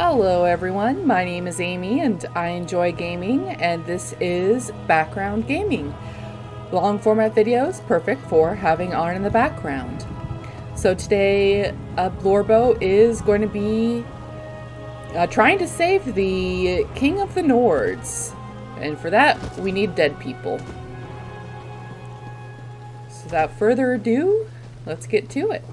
Hello everyone, my name is Amy and I enjoy gaming, and this is background gaming. Long format videos, perfect for having on in the background. So today, Blorbo is going to be trying to save the King of the Nords. And for that, we need dead people. So without further ado, let's get to it.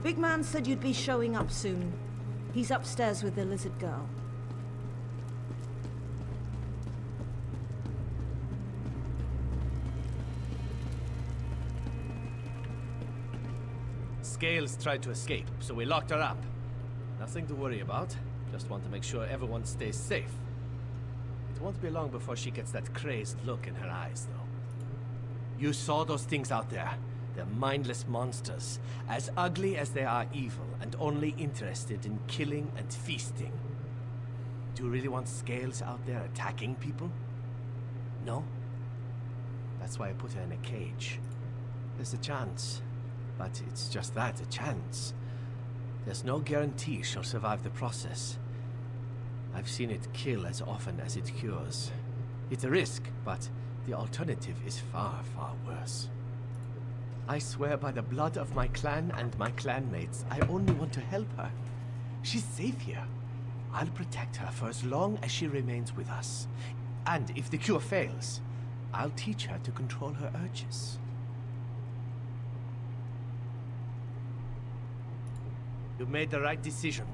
Big man said you'd be showing up soon. He's upstairs with the lizard girl. Scales tried to escape, so we locked her up. Nothing to worry about. Just want to make sure everyone stays safe. It won't be long before she gets that crazed look in her eyes, though. You saw those things out there. They're mindless monsters, as ugly as they are evil, and only interested in killing and feasting. Do you really want Scales out there attacking people? No? That's why I put her in a cage. There's a chance, but it's just that, a chance. There's no guarantee she'll survive the process. I've seen it kill as often as it cures. It's a risk, but the alternative is far, far worse. I swear by the blood of my clan and my clanmates, I only want to help her. She's safe here. I'll protect her for as long as she remains with us. And if the cure fails, I'll teach her to control her urges. You made the right decision.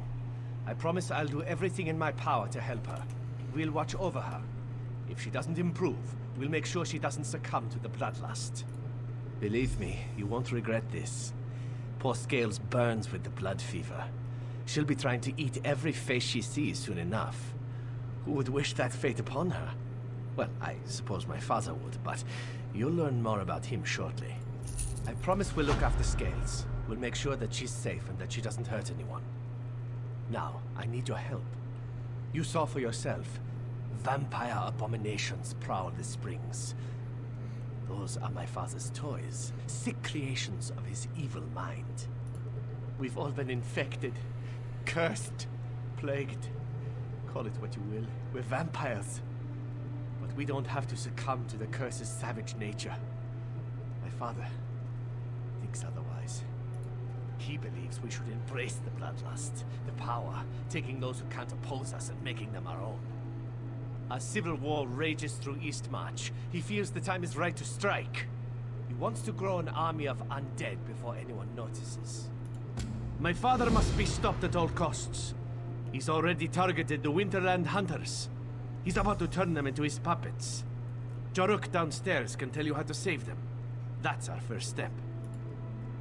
I promise I'll do everything in my power to help her. We'll watch over her. If she doesn't improve, we'll make sure she doesn't succumb to the bloodlust. Believe me, you won't regret this. Poor Scales burns with the blood fever. She'll be trying to eat every face she sees soon enough. Who would wish that fate upon her? Well, I suppose my father would, but you'll learn more about him shortly. I promise we'll look after Scales. We'll make sure that she's safe and that she doesn't hurt anyone. Now, I need your help. You saw for yourself. Vampire abominations prowl the springs. Those are my father's toys, sick creations of his evil mind. We've all been infected, cursed, plagued. Call it what you will. We're vampires. But we don't have to succumb to the curse's savage nature. My father thinks otherwise. He believes we should embrace the bloodlust, the power, taking those who can't oppose us and making them our own. A civil war rages through Eastmarch. He feels the time is right to strike. He wants to grow an army of undead before anyone notices. My father must be stopped at all costs. He's already targeted the Winterland Hunters. He's about to turn them into his puppets. Joruk downstairs can tell you how to save them. That's our first step.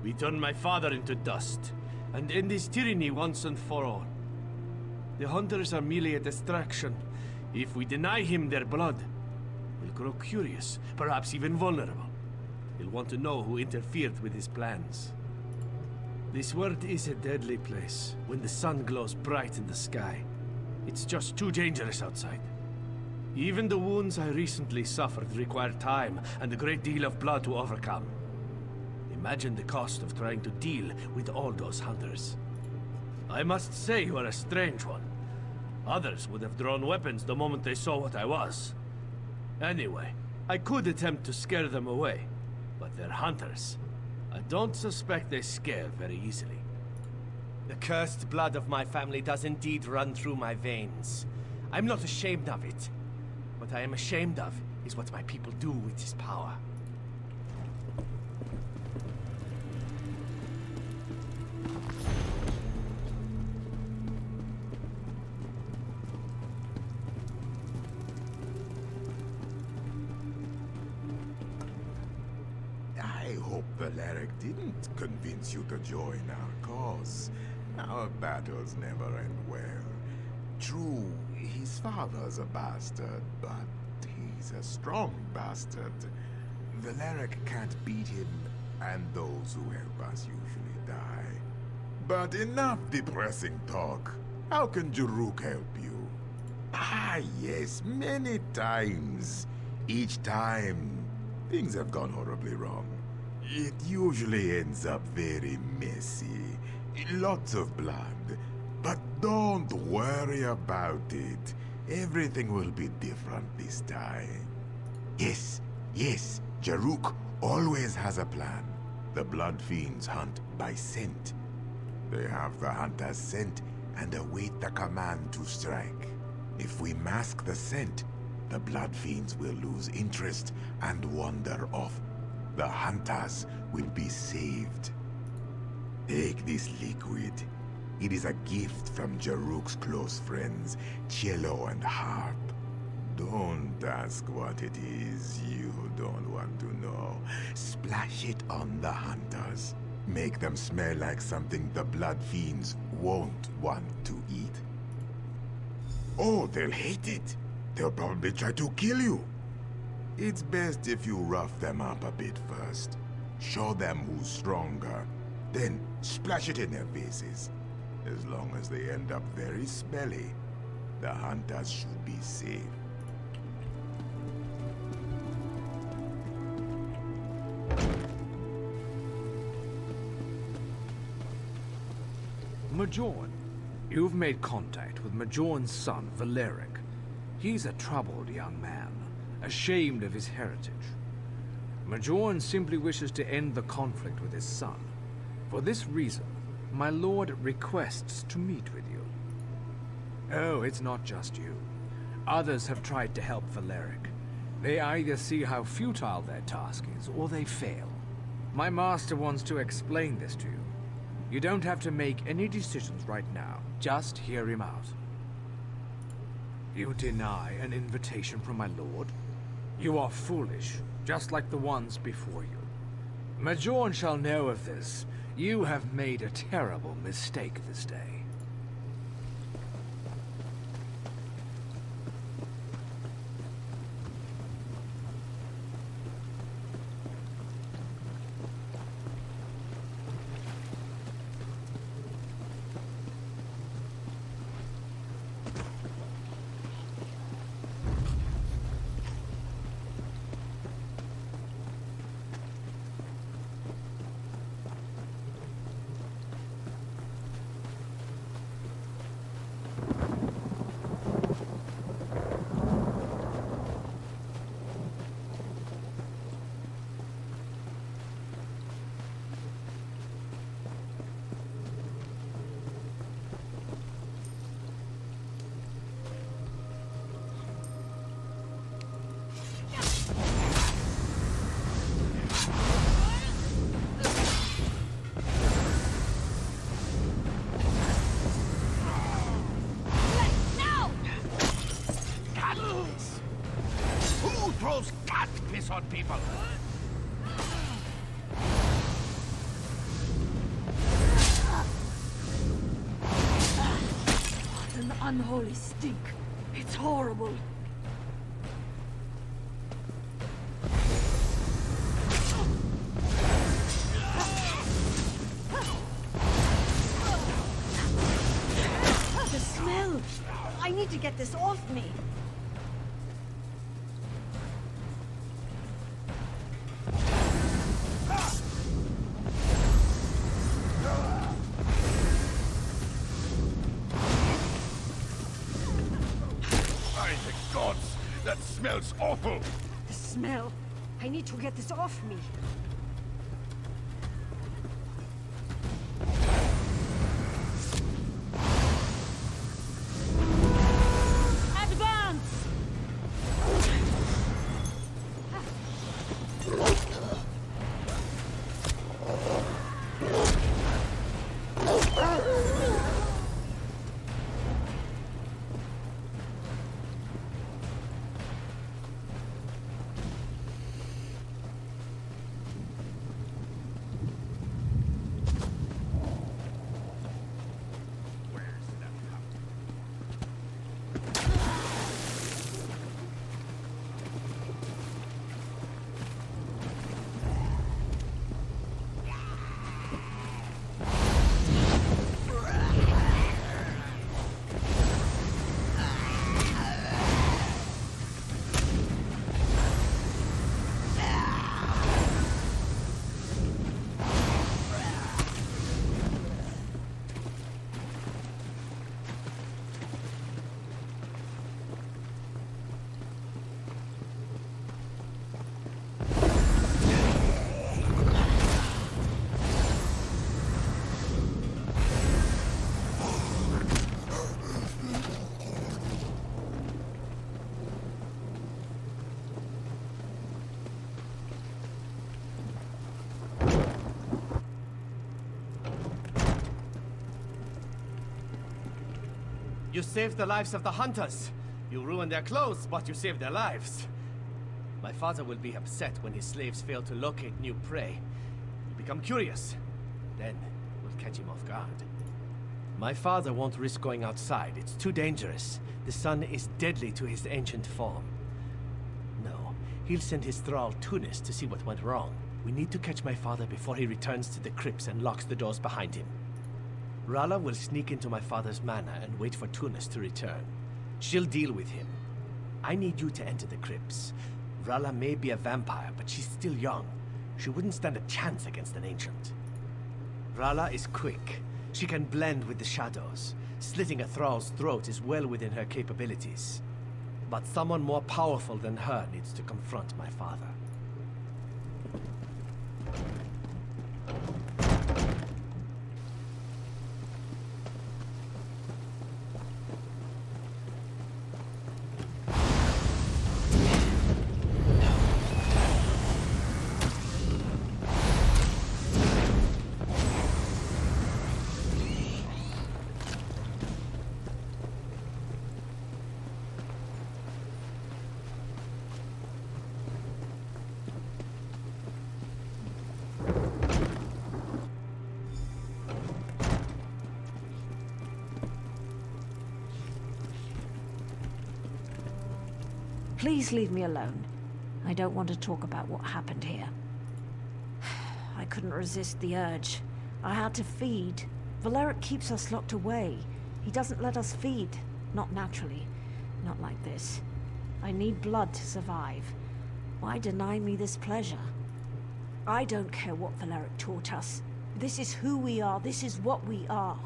We turn my father into dust, and end his tyranny once and for all. The Hunters are merely a distraction. If we deny him their blood, he'll grow curious, perhaps even vulnerable. He'll want to know who interfered with his plans. This world is a deadly place when the sun glows bright in the sky. It's just too dangerous outside. Even the wounds I recently suffered require time and a great deal of blood to overcome. Imagine the cost of trying to deal with all those hunters. I must say you are a strange one. Others would have drawn weapons the moment they saw what I was. Anyway, I could attempt to scare them away, but they're hunters. I don't suspect they scare very easily. The cursed blood of my family does indeed run through my veins. I'm not ashamed of it. What I am ashamed of is what my people do with this power. I hope Valeric didn't convince you to join our cause. Our battles never end well. True, his father's a bastard, but he's a strong bastard. Valeric can't beat him, and those who help us usually die. But enough depressing talk. How can Jaruk help you? Ah, yes, many times. Each time, things have gone horribly wrong. It usually ends up very messy. Lots of blood. But don't worry about it. Everything will be different this time. Yes, Jaruk always has a plan. The Blood Fiends hunt by scent. They have the hunter's scent and await the command to strike. If we mask the scent, the Blood Fiends will lose interest and wander off. The hunters will be saved. Take this liquid. It is a gift from Jaruk's close friends, Cello and Harp. Don't ask what it is. You don't want to know. Splash it on the hunters. Make them smell like something the Blood Fiends won't want to eat. Oh, they'll hate it. They'll probably try to kill you. It's best if you rough them up a bit first. Show them who's stronger. Then splash it in their faces. As long as they end up very smelly, the hunters should be safe. Majorn. You've made contact with Majorn's son, Valeric. He's a troubled young man, ashamed of his heritage. Majorn simply wishes to end the conflict with his son. For this reason, my lord requests to meet with you. Oh, it's not just you. Others have tried to help Valeric. They either see how futile their task is, or they fail. My master wants to explain this to you. You don't have to make any decisions right now. Just hear him out. You deny an invitation from my lord? You are foolish, just like the ones before you. Majorn shall know of this. You have made a terrible mistake this day. Throws cat piss on people. What an unholy stink. It's horrible. need to get this off me. By the gods! That smells awful! The smell. I need to get this off me. Advance! You saved the lives of the hunters. You ruined their clothes, but you saved their lives. My father will be upset when his slaves fail to locate new prey. He'll become curious. Then, we'll catch him off guard. My father won't risk going outside. It's too dangerous. The sun is deadly to his ancient form. No, he'll send his thrall Tunis to see what went wrong. We need to catch my father before he returns to the crypts and locks the doors behind him. Rala will sneak into my father's manor and wait for Tunis to return. She'll deal with him. I need you to enter the crypts. Rala may be a vampire, but she's still young. She wouldn't stand a chance against an ancient. Rala is quick. She can blend with the shadows. Slitting a thrall's throat is well within her capabilities. But someone more powerful than her needs to confront my father. Please leave me alone. I don't want to talk about what happened here. I couldn't resist the urge. I had to feed. Valeric keeps us locked away. He doesn't let us feed. Not naturally. Not like this. I need blood to survive. Why deny me this pleasure? I don't care what Valeric taught us. This is who we are. This is what we are.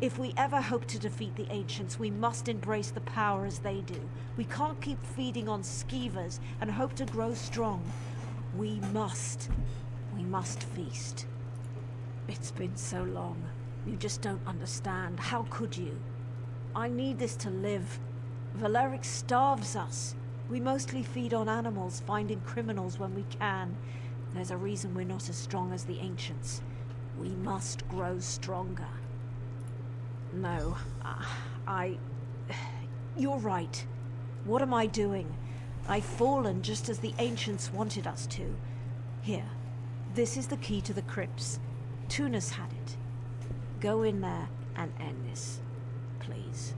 If we ever hope to defeat the Ancients, we must embrace the power as they do. We can't keep feeding on skeevers and hope to grow strong. We must feast. It's been so long. You just don't understand. How could you? I need this to live. Valeric starves us. We mostly feed on animals, finding criminals when we can. There's a reason we're not as strong as the Ancients. We must grow stronger. No, You're right. What am I doing? I've fallen just as the Ancients wanted us to. Here, this is the key to the crypts. Tunis had it. Go in there and end this, please.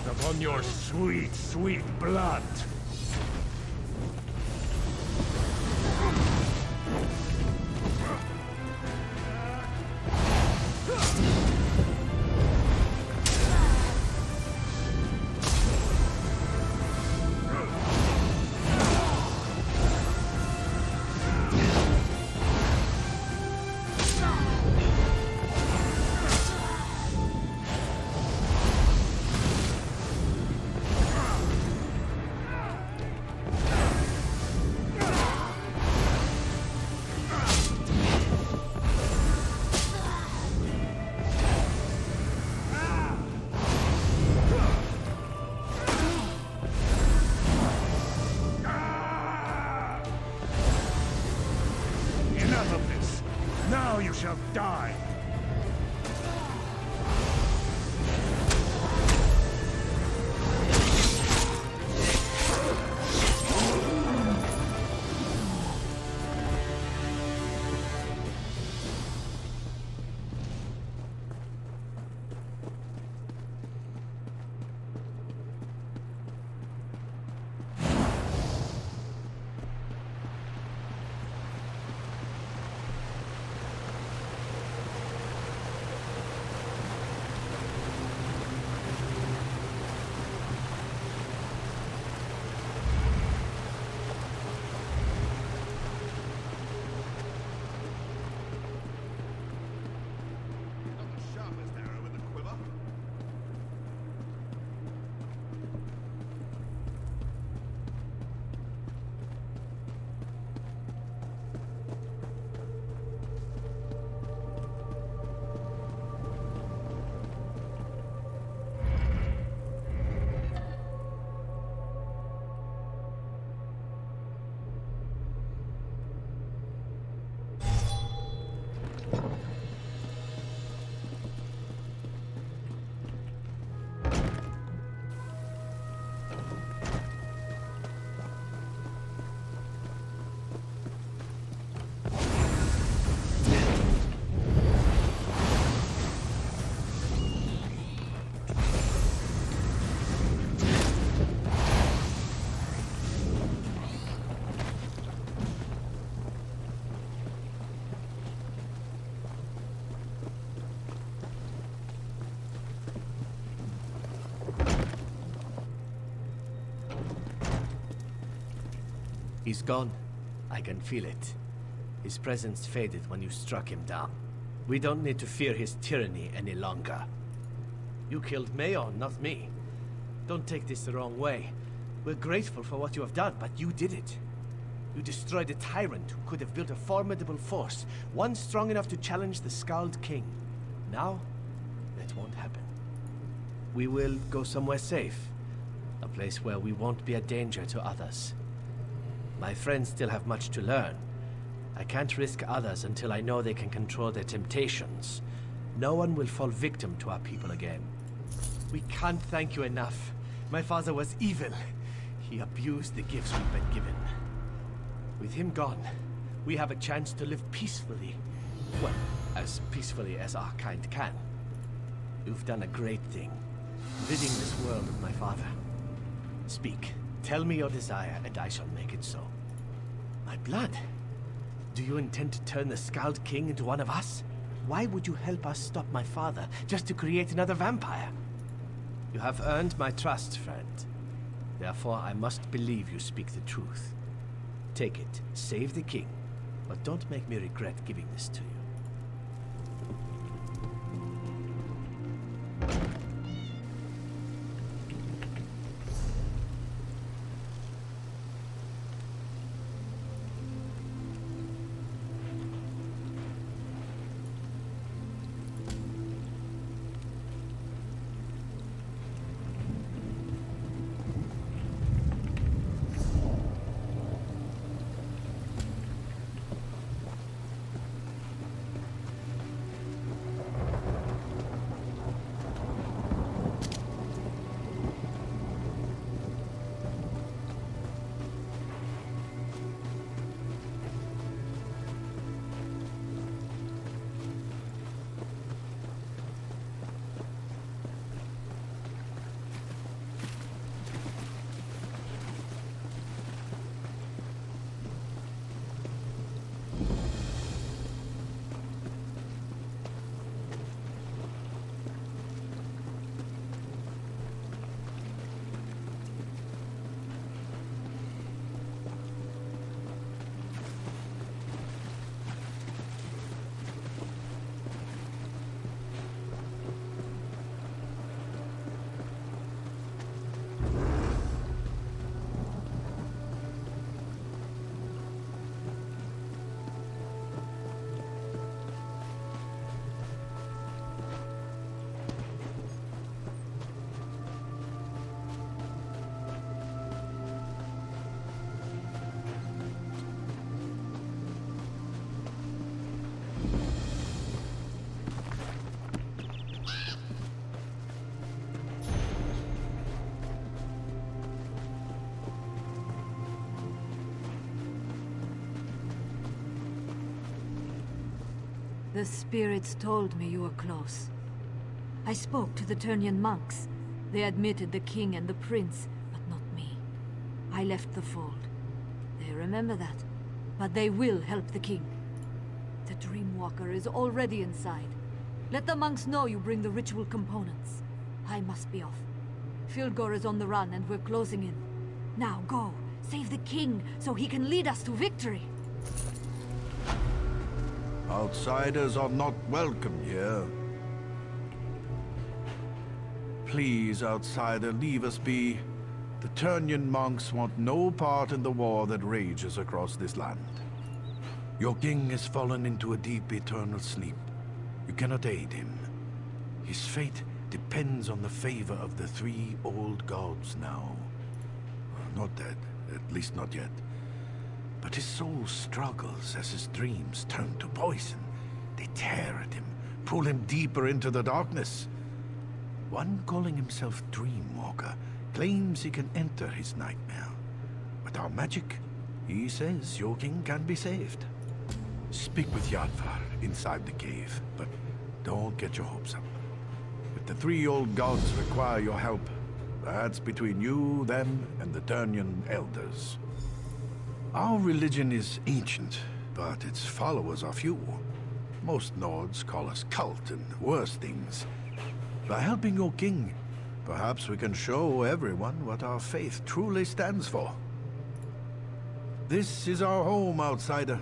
upon your sweet, sweet blood. Enough of this. Now you shall die. He's gone. I can feel it. His presence faded when you struck him down. We don't need to fear his tyranny any longer. You killed Mayon, not me. Don't take this the wrong way. We're grateful for what you have done, but you did it. You destroyed a tyrant who could have built a formidable force, one strong enough to challenge the Scald King. Now, that won't happen. We will go somewhere safe. A place where we won't be a danger to others. My friends still have much to learn. I can't risk others until I know they can control their temptations. No one will fall victim to our people again. We can't thank you enough. My father was evil. He abused the gifts we've been given. With him gone, we have a chance to live peacefully. Well, as peacefully as our kind can. You've done a great thing, ridding this world of my father. Speak. Tell me your desire, and I shall make it so. My blood? Do you intend to turn the Scald King into one of us? Why would you help us stop my father, just to create another vampire? You have earned my trust, friend. Therefore, I must believe you speak the truth. Take it, save the king, but don't make me regret giving this to you. The spirits told me you were close. I spoke to the Turnian monks. They admitted the king and the prince, but not me. I left the fold. They remember that, but they will help the king. The Dreamwalker is already inside. Let the monks know you bring the ritual components. I must be off. Filgor is on the run and we're closing in. Now go, save the king so he can lead us to victory. Outsiders are not welcome here. Please, outsider, leave us be. The Turnian monks want no part in the war that rages across this land. Your king has fallen into a deep eternal sleep. You cannot aid him. His fate depends on the favor of the three old gods now. Not dead, at least not yet. But his soul struggles as his dreams turn to poison. They tear at him, pull him deeper into the darkness. One calling himself Dreamwalker claims he can enter his nightmare. With our magic, he says your king can be saved. Speak with Yadvar inside the cave, but don't get your hopes up. If the three old gods require your help, that's between you, them, and the Turnian elders. Our religion is ancient, but its followers are few. Most Nords call us cult and worse things. By helping your king, perhaps we can show everyone what our faith truly stands for. This is our home, outsider.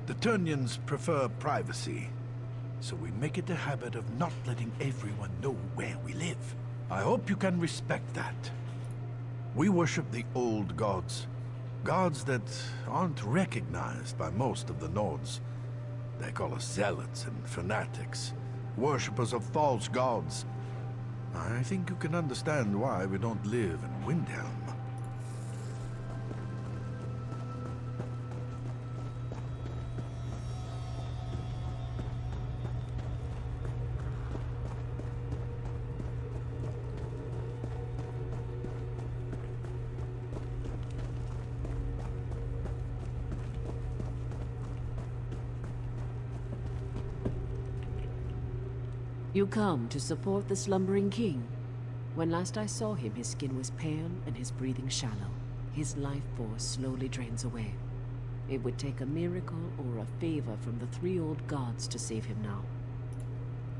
The Turnians prefer privacy, so we make it a habit of not letting everyone know where we live. I hope you can respect that. We worship the old gods. Gods that aren't recognized by most of the Nords. They call us zealots and fanatics, worshippers of false gods. I think you can understand why we don't live in Windhelm. You come to support the slumbering king. When last I saw him, his skin was pale and his breathing shallow. His life force slowly drains away. It would take a miracle or a favor from the three old gods to save him now.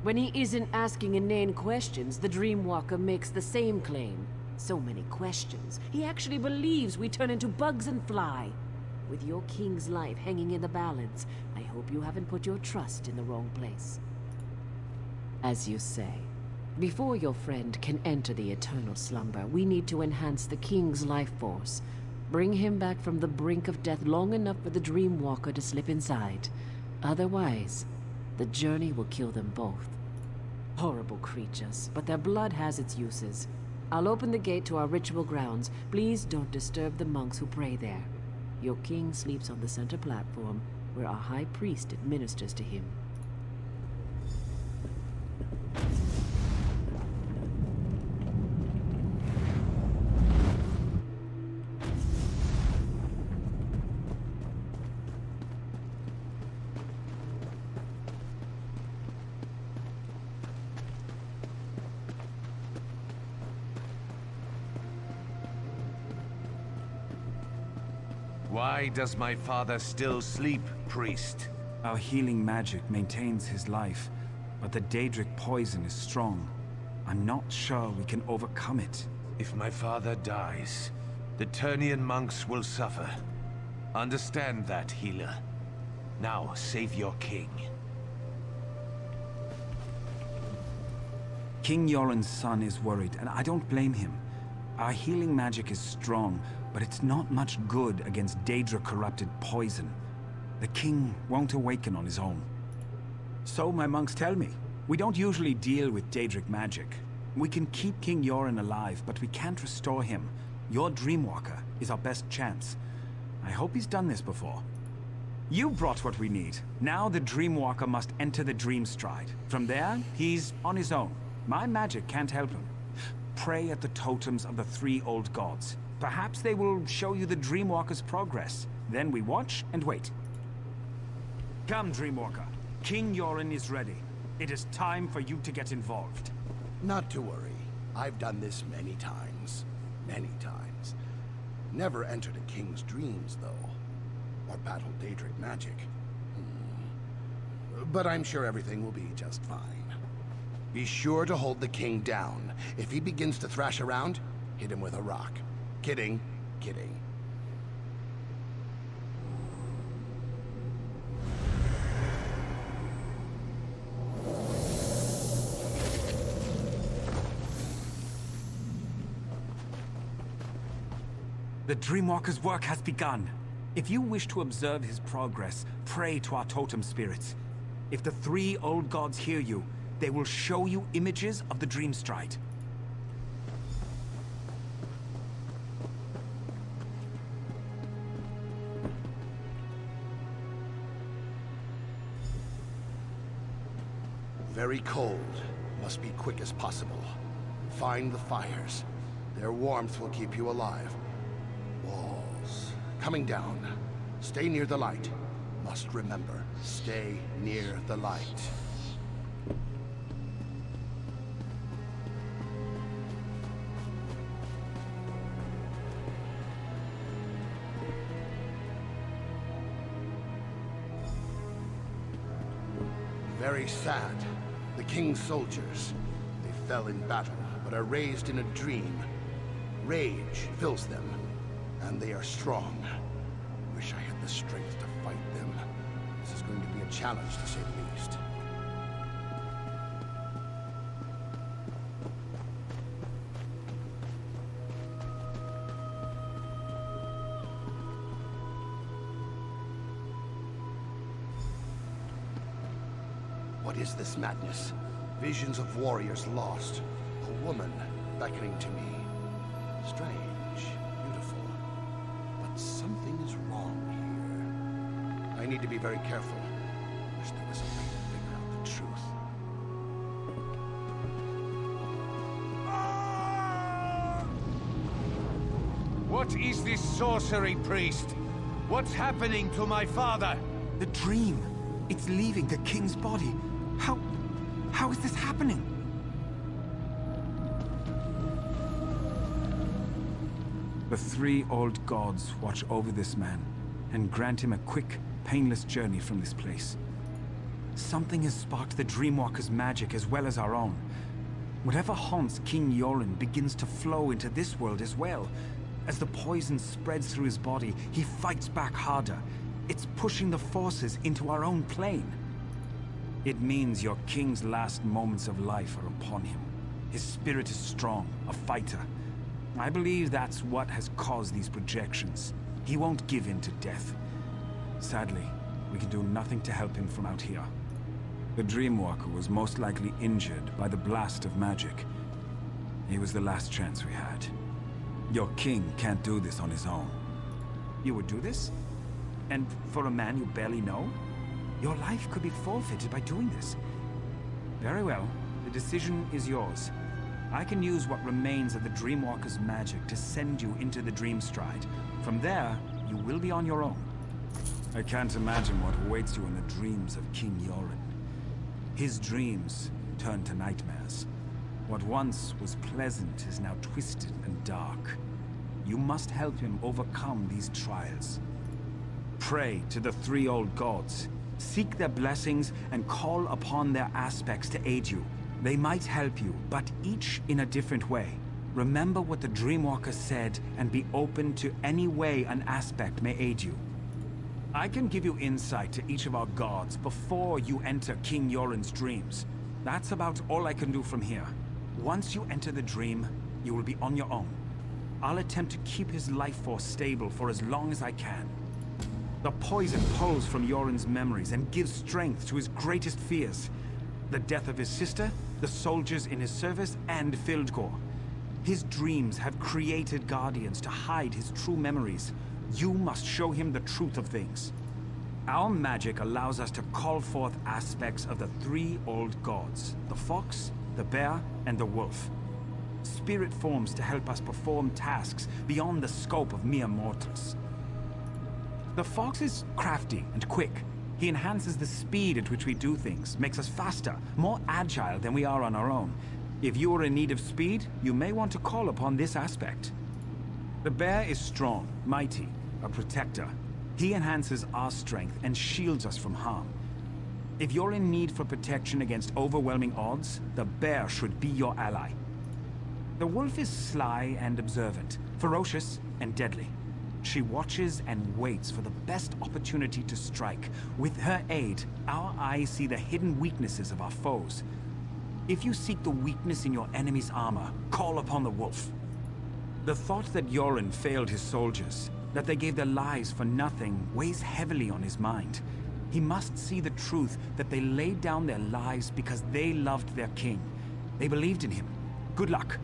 When he isn't asking inane questions, the Dreamwalker makes the same claim. So many questions. He actually believes we turn into bugs and fly. With your king's life hanging in the balance, I hope you haven't put your trust in the wrong place. As you say, before your friend can enter the eternal slumber, we need to enhance the king's life force. Bring him back from the brink of death long enough for the Dreamwalker to slip inside. Otherwise, the journey will kill them both. Horrible creatures, but their blood has its uses. I'll open the gate to our ritual grounds. Please don't disturb the monks who pray there. Your king sleeps on the center platform, where our high priest administers to him. Why does my father still sleep, priest? Our healing magic maintains his life, but the Daedric poison is strong. I'm not sure we can overcome it. If my father dies, the Turnian monks will suffer. Understand that, healer. Now, save your king. King Yoren's son is worried, and I don't blame him. Our healing magic is strong, but it's not much good against Daedra-corrupted poison. The king won't awaken on his own. So my monks tell me. We don't usually deal with Daedric magic. We can keep King Yoren alive, but we can't restore him. Your Dreamwalker is our best chance. I hope he's done this before. You brought what we need. Now the Dreamwalker must enter the Dream Stride. From there, he's on his own. My magic can't help him. Pray at the totems of the three old gods. Perhaps they will show you the Dreamwalker's progress. Then we watch and wait. Come, Dreamwalker. King Yoren is ready. It is time for you to get involved. Not to worry. I've done this many times. Many times. Never entered a king's dreams, though. Or battled Daedric magic. But I'm sure everything will be just fine. Be sure to hold the king down. If he begins to thrash around, hit him with a rock. Kidding. Kidding. The Dreamwalker's work has begun. If you wish to observe his progress, pray to our totem spirits. If the three old gods hear you, they will show you images of the Dream Stride. Very cold. Must be quick as possible. Find the fires. Their warmth will keep you alive. Walls. Coming down. Stay near the light. Must remember, stay near the light. Very sad. The king's soldiers. They fell in battle, but are raised in a dream. Rage fills them, and they are strong. Wish I had the strength to fight them. This is going to be a challenge, to say the least. What is this madness? Visions of warriors lost. A woman beckoning to me. Strange, beautiful. But something is wrong here. I need to be very careful. Wish there was a way to figure out the truth. What is this sorcery, priest? What's happening to my father? The dream. It's leaving the king's body. How is this happening? The three old gods watch over this man and grant him a quick, painless journey from this place. Something has sparked the Dreamwalker's magic as well as our own. Whatever haunts King Yoren begins to flow into this world as well. As the poison spreads through his body, he fights back harder. It's pushing the forces into our own plane. It means your king's last moments of life are upon him. His spirit is strong, a fighter. I believe that's what has caused these projections. He won't give in to death. Sadly, we can do nothing to help him from out here. The Dreamwalker was most likely injured by the blast of magic. He was the last chance we had. Your king can't do this on his own. You would do this? And for a man you barely know? Your life could be forfeited by doing this. Very well. The decision is yours. I can use what remains of the Dreamwalker's magic to send you into the Dream Stride. From there, you will be on your own. I can't imagine what awaits you in the dreams of King Yoren. His dreams turn to nightmares. What once was pleasant is now twisted and dark. You must help him overcome these trials. Pray to the three old gods. Seek their blessings and call upon their aspects to aid you. They might help you, but each in a different way. Remember what the Dreamwalker said and be open to any way an aspect may aid you. I can give you insight to each of our gods before you enter King Yoren's dreams. That's about all I can do from here. Once you enter the dream, you will be on your own. I'll attempt to keep his life force stable for as long as I can. The poison pulls from Yoren's memories and gives strength to his greatest fears. The death of his sister, the soldiers in his service, and Fildgor. His dreams have created guardians to hide his true memories. You must show him the truth of things. Our magic allows us to call forth aspects of the three old gods, the fox, the bear, and the wolf. Spirit forms to help us perform tasks beyond the scope of mere mortals. The fox is crafty and quick. He enhances the speed at which we do things, makes us faster, more agile than we are on our own. If you are in need of speed, you may want to call upon this aspect. The bear is strong, mighty, a protector. He enhances our strength and shields us from harm. If you're in need for protection against overwhelming odds, the bear should be your ally. The wolf is sly and observant, ferocious and deadly. She watches and waits for the best opportunity to strike. With her aid, our eyes see the hidden weaknesses of our foes. If you seek the weakness in your enemy's armor, call upon the wolf. The thought that Yoren failed his soldiers, that they gave their lives for nothing, weighs heavily on his mind. He must see the truth that they laid down their lives because they loved their king. They believed in him. Good luck.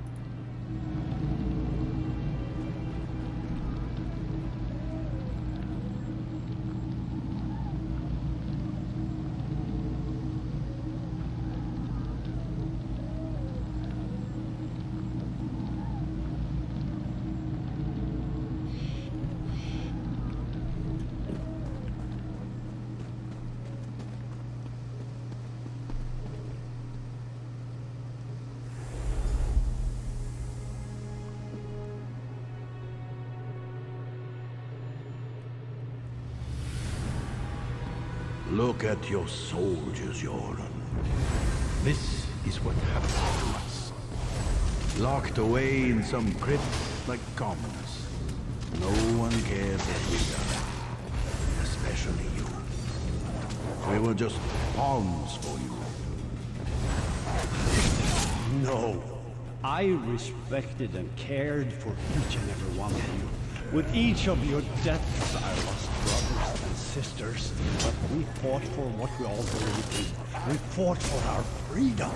Look at your soldiers, Yoren. This is what happened to us. Locked away in some crypt like commoners. No one cared that we died. Especially you. We were just pawns for you. No. I respected and cared for each and every one of you. With each of your deaths, I lost brothers and sisters, but we fought for what we all believed in. We fought for our freedom.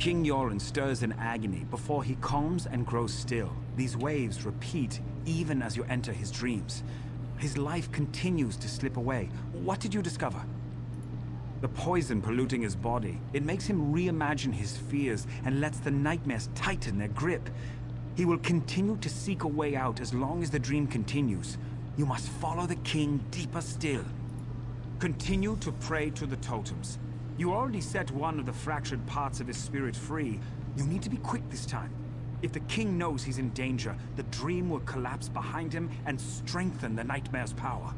King Yoren stirs in agony before he calms and grows still. These waves repeat even as you enter his dreams. His life continues to slip away. What did you discover? The poison polluting his body. It makes him reimagine his fears and lets the nightmares tighten their grip. He will continue to seek a way out as long as the dream continues. You must follow the king deeper still. Continue to pray to the totems. You already set one of the fractured parts of his spirit free. You need to be quick this time. If the king knows he's in danger, the dream will collapse behind him and strengthen the nightmare's power.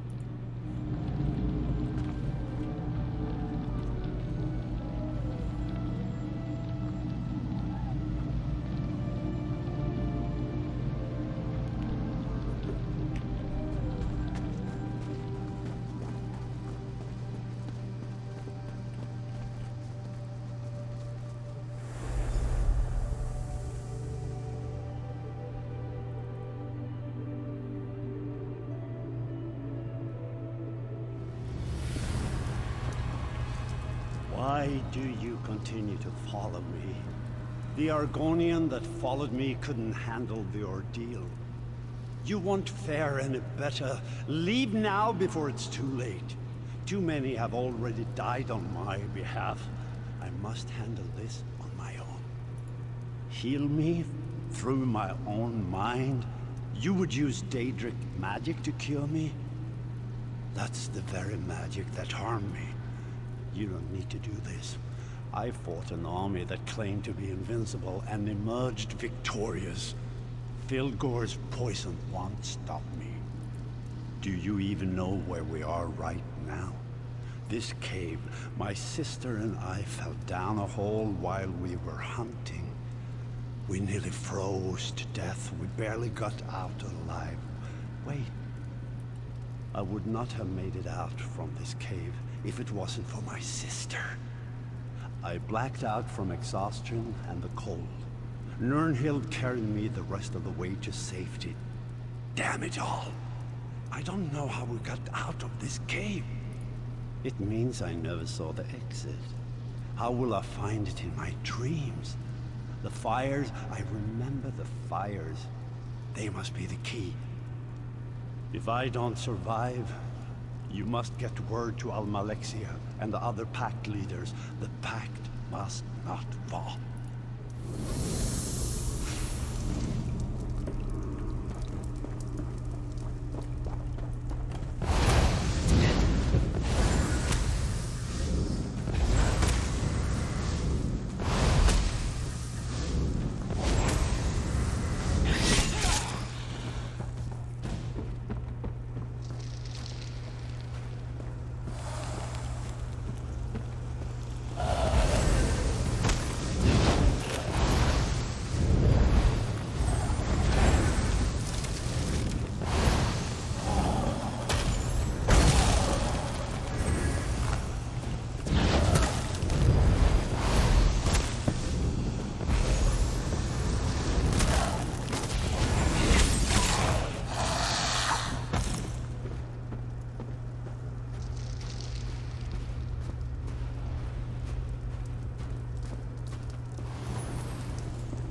Why do you continue to follow me? The Argonian that followed me couldn't handle the ordeal. You won't fare any better. Leave now before it's too late. Too many have already died on my behalf. I must handle this on my own. Heal me through my own mind? You would use Daedric magic to cure me? That's the very magic that harmed me. You don't need to do this. I fought an army that claimed to be invincible and emerged victorious. Filgor's poison won't stop me. Do you even know where we are right now? This cave, my sister and I fell down a hole while we were hunting. We nearly froze to death. We barely got out alive. Wait. I would not have made it out from this cave if it wasn't for my sister. I blacked out from exhaustion and the cold. Nirnhild carried me the rest of the way to safety. Damn it all! I don't know how we got out of this cave. It means I never saw the exit. How will I find it in my dreams? The fires, I remember the fires. They must be the key. If I don't survive, you must get word to Almalexia and the other pact leaders. The pact must not fall.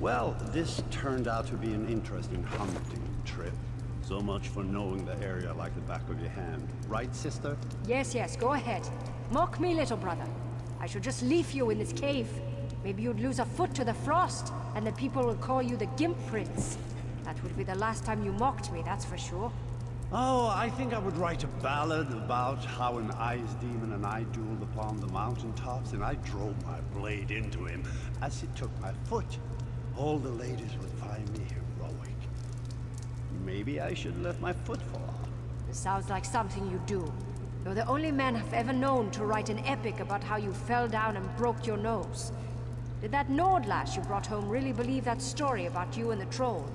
Well, this turned out to be an interesting hunting trip. So much for knowing the area like the back of your hand. Right, sister? Yes, yes, go ahead. Mock me, little brother. I should just leave you in this cave. Maybe you'd lose a foot to the frost, and the people will call you the Gimp Prince. That would be the last time you mocked me, that's for sure. Oh, I think I would write a ballad about how an ice demon and I dueled upon the mountaintops, and I drove my blade into him as it took my foot. All the ladies would find me heroic. Maybe I should let my foot fall off. This sounds like something you do. You're the only man I've ever known to write an epic about how you fell down and broke your nose. Did that Nordlash you brought home really believe that story about you and the troll?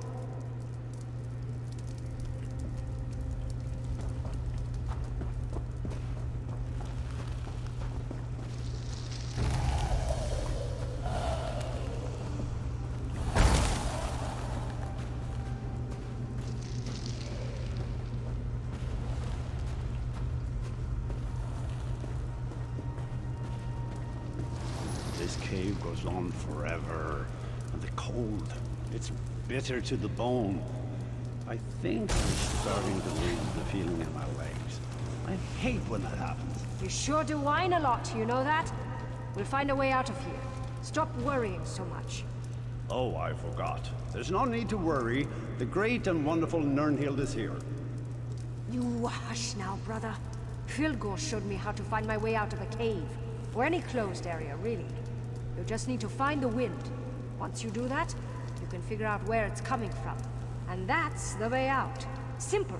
This this cave goes on forever. And the cold, it's bitter to the bone. I think I'm starting to lose the feeling in my legs. I hate when that happens. You sure do whine a lot, you know that? We'll find a way out of here. Stop worrying so much. Oh, I forgot. There's no need to worry. The great and wonderful Nirnhild is here. You hush now, brother. Filgor showed me how to find my way out of the cave. Or any closed area, really. You just need to find the wind. Once you do that, you can figure out where it's coming from. And that's the way out. Simple.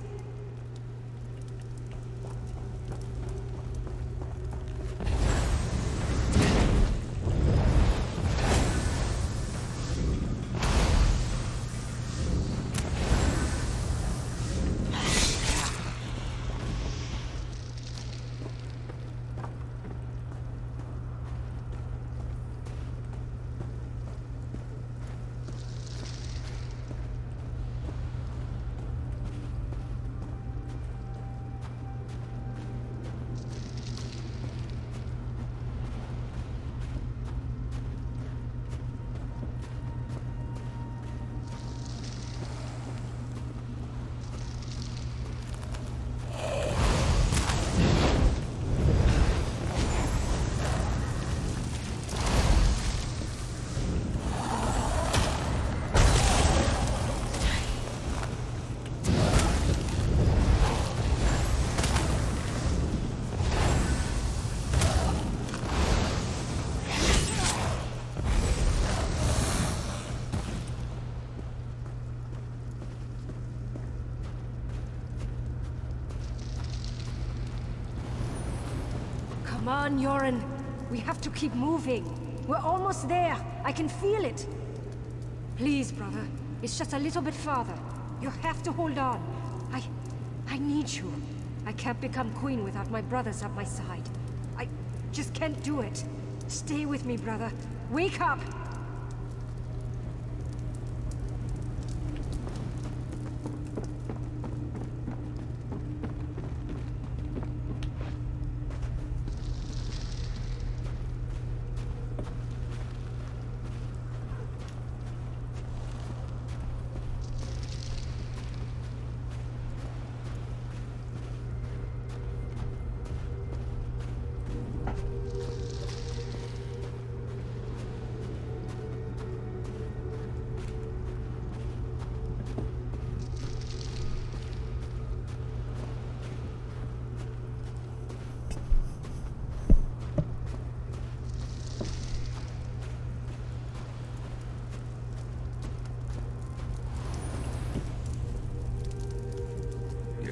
Come on, Yoren. We have to keep moving. We're almost there. I can feel it. Please, brother. It's just a little bit farther. You have to hold on. I need you. I can't become queen without my brothers at my side. I just can't do it. Stay with me, brother. Wake up!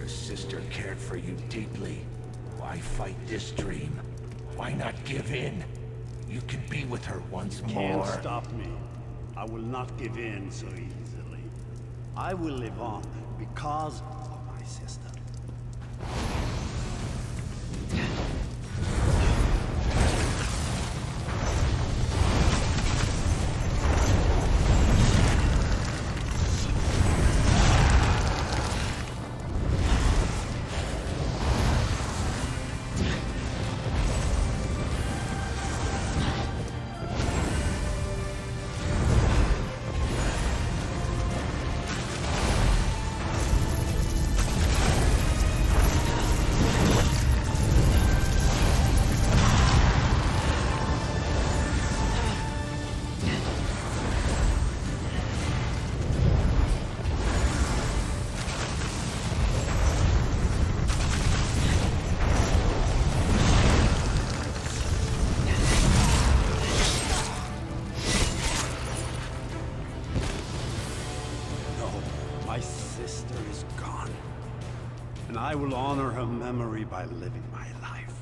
Sister cared for you deeply. Why fight this dream? Why not give in? You can be with her once more. Can't stop me. I will not give in so easily. I will live on because of my sister. I will honor her memory by living my life.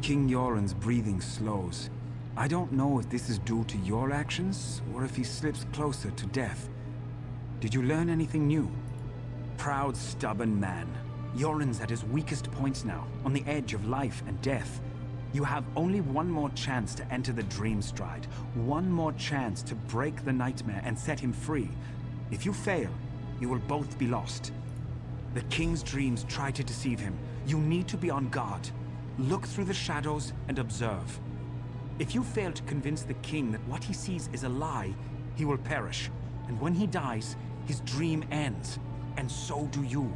King Yoren's breathing slows. I don't know if this is due to your actions, or if he slips closer to death. Did you learn anything new? Proud, stubborn man. Yoren's at his weakest points now, on the edge of life and death. You have only one more chance to enter the Dream Stride. One more chance to break the nightmare and set him free. If you fail, you will both be lost. The King's dreams try to deceive him. You need to be on guard. Look through the shadows and observe. If you fail to convince the King that what he sees is a lie, he will perish. And when he dies, his dream ends. And so do you.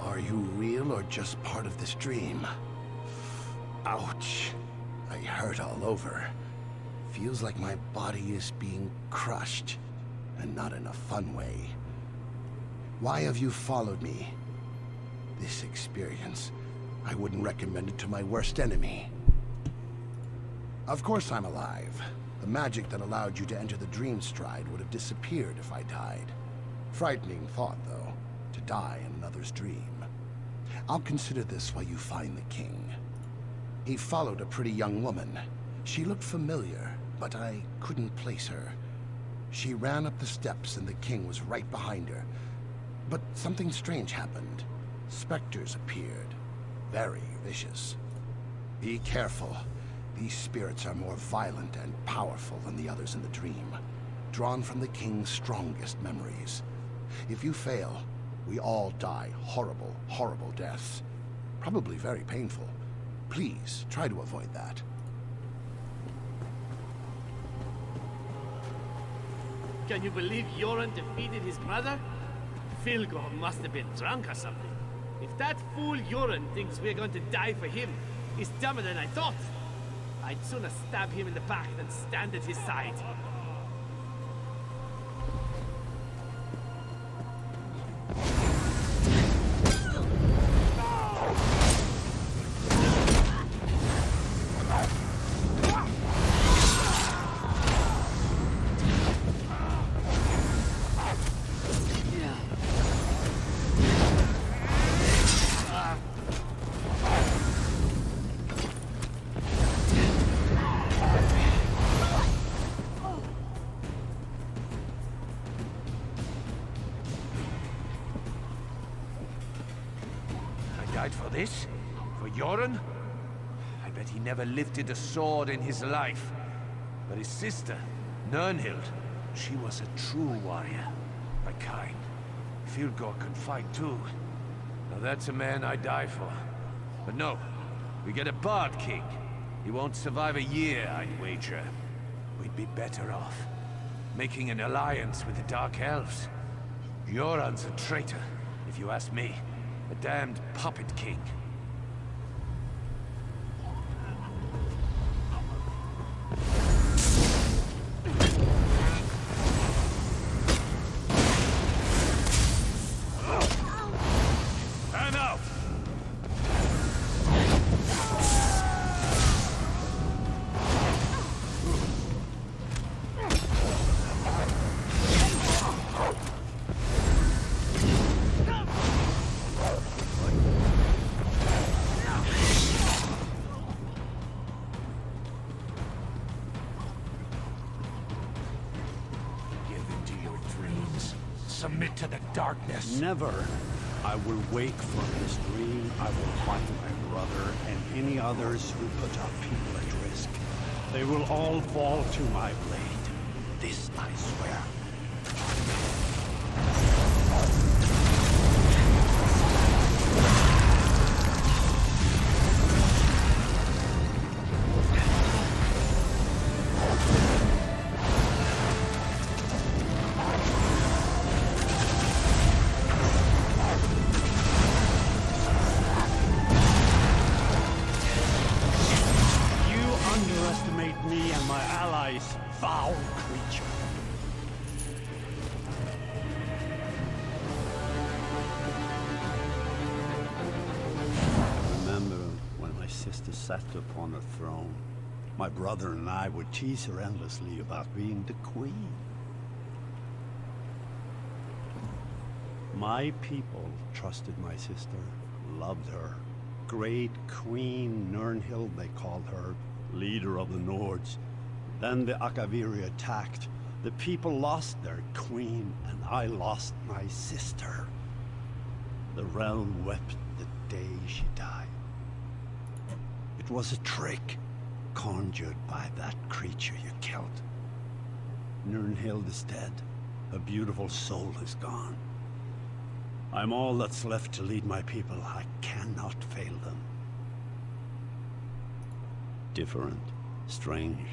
Are you real or just part of this dream? Ouch. I hurt all over. Feels like my body is being crushed, and not in a fun way. Why have you followed me? This experience, I wouldn't recommend it to my worst enemy. Of course I'm alive. The magic that allowed you to enter the Dream Stride would have disappeared if I died. Frightening thought, though, to die in another's dream. I'll consider this while you find the king. He followed a pretty young woman. She looked familiar, but I couldn't place her. She ran up the steps and the king was right behind her. But something strange happened. Specters appeared. Very vicious. Be careful. These spirits are more violent and powerful than the others in the dream, drawn from the king's strongest memories. If you fail, we all die horrible, horrible deaths. Probably very painful. Please, try to avoid that. Can you believe Yoren defeated his brother? Filgo must have been drunk or something. If that fool Yoren thinks we're going to die for him, he's dumber than I thought. I'd sooner stab him in the back than stand at his side. Died for this? For Yoren? I bet he never lifted a sword in his life. But his sister, Nirnhild, she was a true warrior. My kind. Filgor can fight too. Now that's a man I die for. But no, we get a Bard King. He won't survive a year, I'd wager. We'd be better off making an alliance with the Dark Elves. Yoren's a traitor, if you ask me. A damned puppet king. And out! Submit to the darkness. Never. I will wake from this dream. I will find my brother and any others who put our people at risk. They will all fall to my blade. This I swear. rise, foul creature. I remember when my sister sat upon a throne. My brother and I would tease her endlessly about being the queen. My people trusted my sister, loved her. Great Queen Nirnhild, they called her, leader of the Nords. Then the Akaviri attacked. The people lost their queen, and I lost my sister. The realm wept the day she died. It was a trick, conjured by that creature you killed. Nirnhild is dead. Her beautiful soul is gone. I'm all that's left to lead my people. I cannot fail them. Different, strange,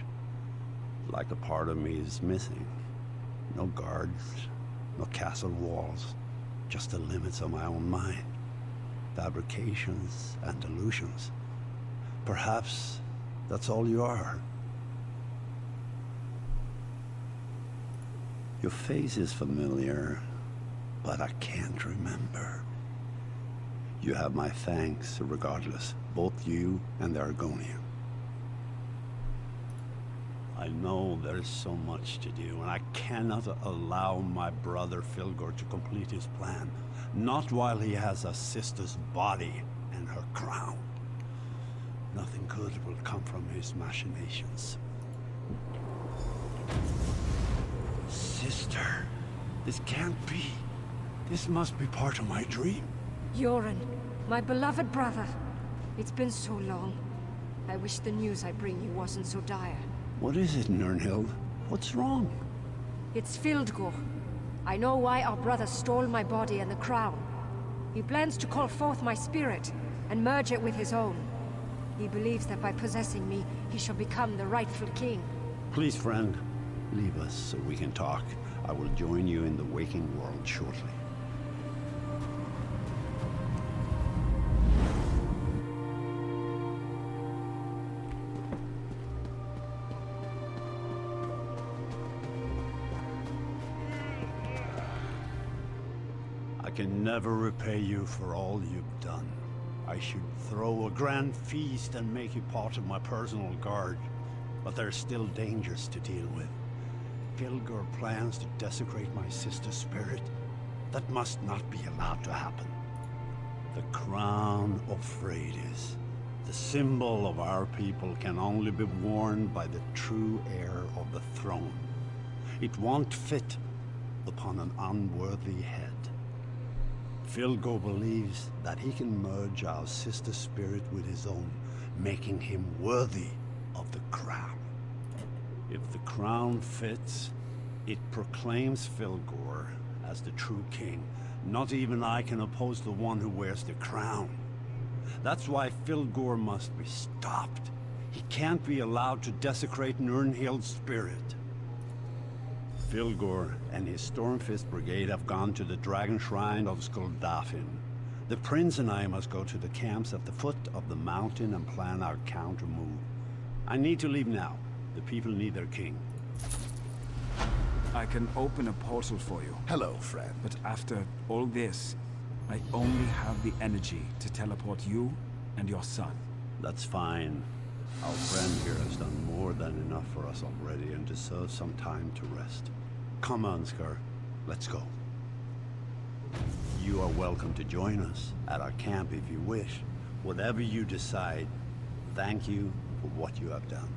like a part of me is missing. No guards, no castle walls, just the limits of my own mind. Fabrications and illusions. Perhaps that's all you are. Your face is familiar, but I can't remember. You have my thanks regardless, both you and the Argonian. I know there is so much to do, and I cannot allow my brother Filgor to complete his plan. Not while he has a sister's body and her crown. Nothing good will come from his machinations. Sister, this can't be. This must be part of my dream. Yoren, my beloved brother. It's been so long. I wish the news I bring you wasn't so dire. What is it, Nirnhild? What's wrong? It's Fildgor. I know why our brother stole my body and the crown. He plans to call forth my spirit and merge it with his own. He believes that by possessing me, he shall become the rightful king. Please, friend, leave us so we can talk. I will join you in the waking world shortly. I can never repay you for all you've done. I should throw a grand feast and make you part of my personal guard, but there's still dangers to deal with. Filgor plans to desecrate my sister's spirit. That must not be allowed to happen. The crown of Freydis, the symbol of our people, can only be worn by the true heir of the throne. It won't fit upon an unworthy head. Filgor believes that he can merge our sister's spirit with his own, making him worthy of the crown. If the crown fits, it proclaims Filgor as the true king. Not even I can oppose the one who wears the crown. That's why Filgor must be stopped. He can't be allowed to desecrate Nirnhild's spirit. Filgor and his Stormfist Brigade have gone to the Dragon Shrine of Skuldafn. The prince and I must go to the camps at the foot of the mountain and plan our counter move. I need to leave now. The people need their king. I can open a portal for you. Hello, friend. But after all this, I only have the energy to teleport you and your son. That's fine. Our friend here has done more than enough for us already and deserves some time to rest. Come on, Skar. Let's go. You are welcome to join us at our camp if you wish. Whatever you decide, thank you for what you have done.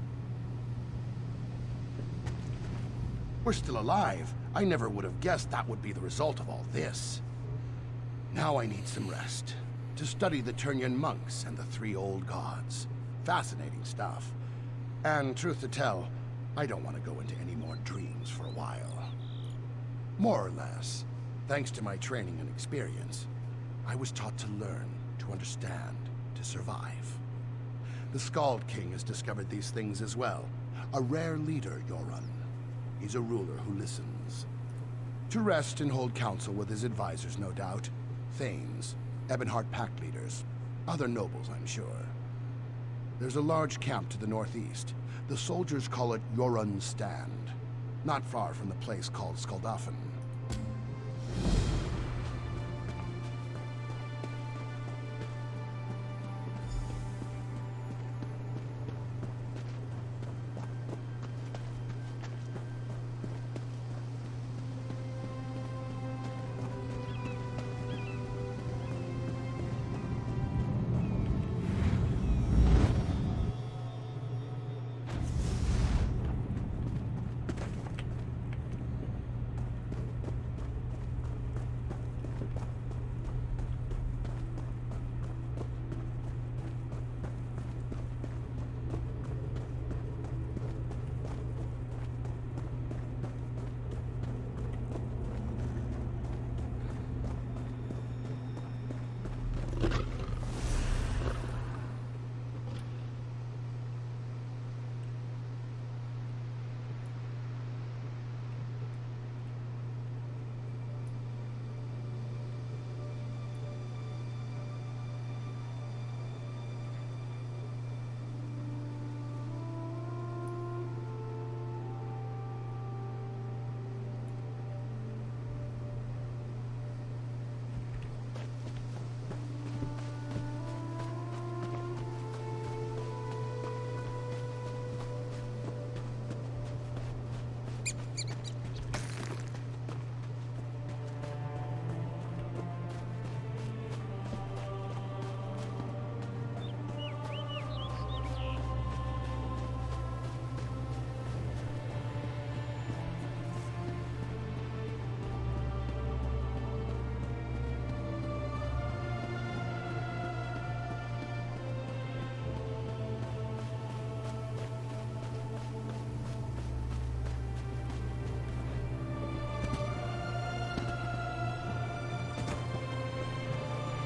We're still alive. I never would have guessed that would be the result of all this. Now I need some rest. To study the Turnian monks and the three old gods. Fascinating stuff. And truth to tell, I don't want to go into any more dreams for a while. More or less, thanks to my training and experience, I was taught to learn, to understand, to survive. The Skald King has discovered these things as well. A rare leader, Yoren. He's a ruler who listens. To rest and hold council with his advisors, no doubt. Thanes, Ebonheart Pact leaders, other nobles, I'm sure. There's a large camp to the northeast. The soldiers call it Yorun's Stand, not far from the place called Skaldafen.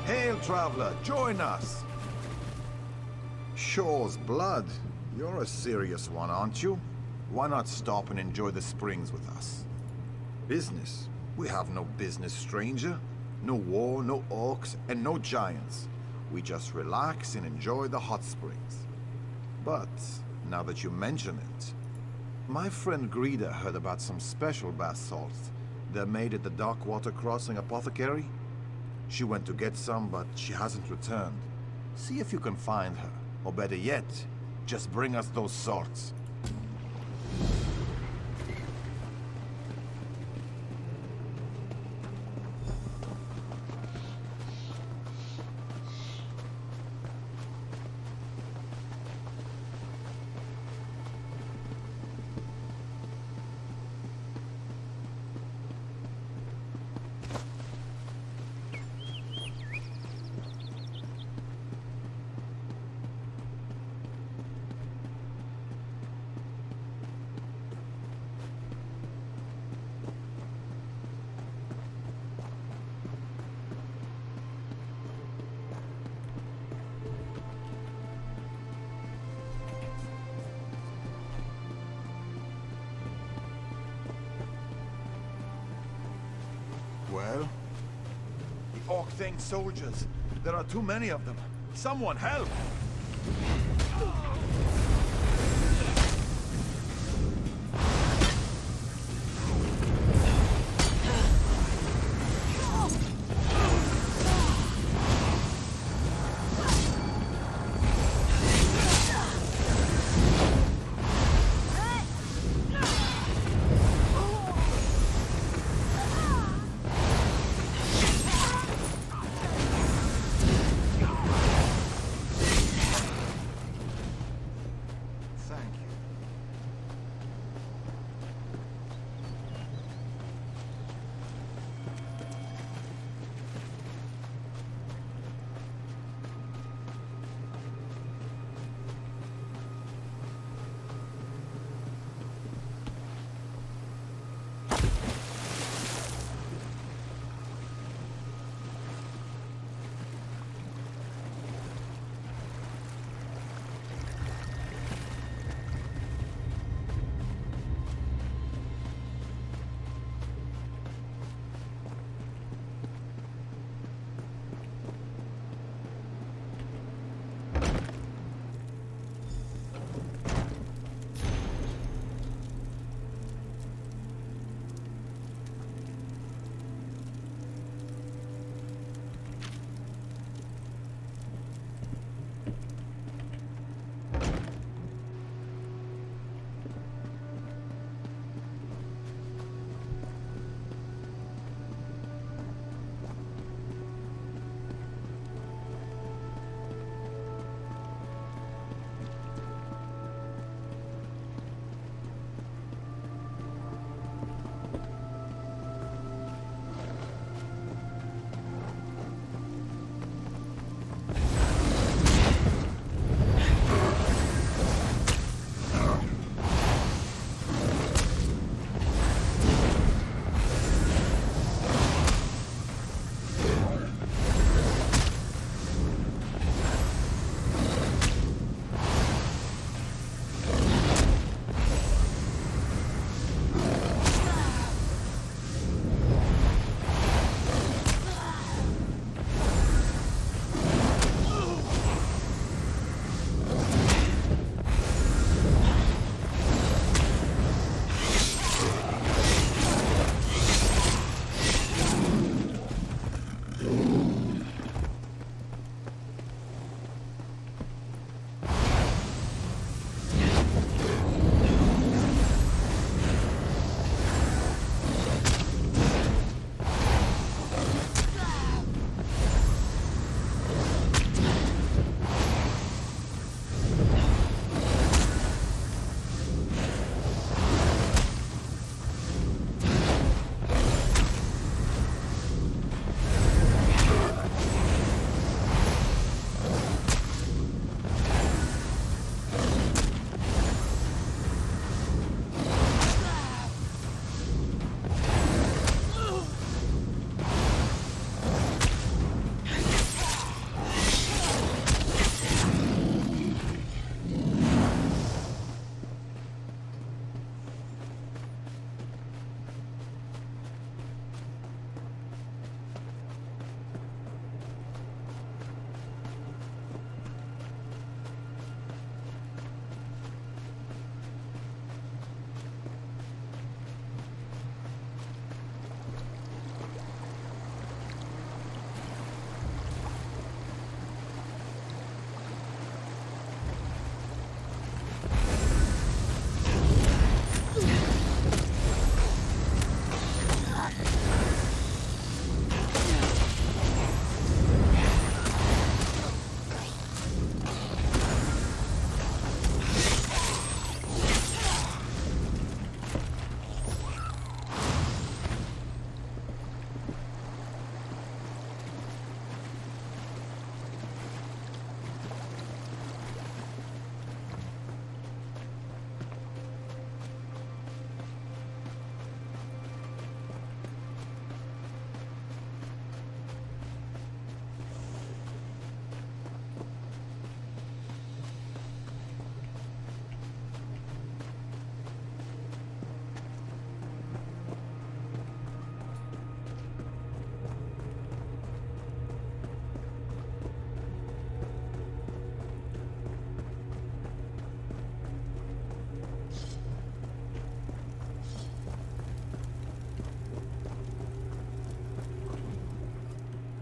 Hail, traveler, join us! Shaw's blood. You're a serious one, aren't you? Why not stop and enjoy the springs with us? Business? We have no business, stranger. No war, no orcs, and no giants. We just relax and enjoy the hot springs. But, now that you mention it, my friend Greta heard about some special bath salts they're made at the Darkwater Crossing Apothecary. She went to get some, but she hasn't returned. See if you can find her. Or better yet, just bring us those salts. Well? The Orc Thing soldiers. There are too many of them. Someone help!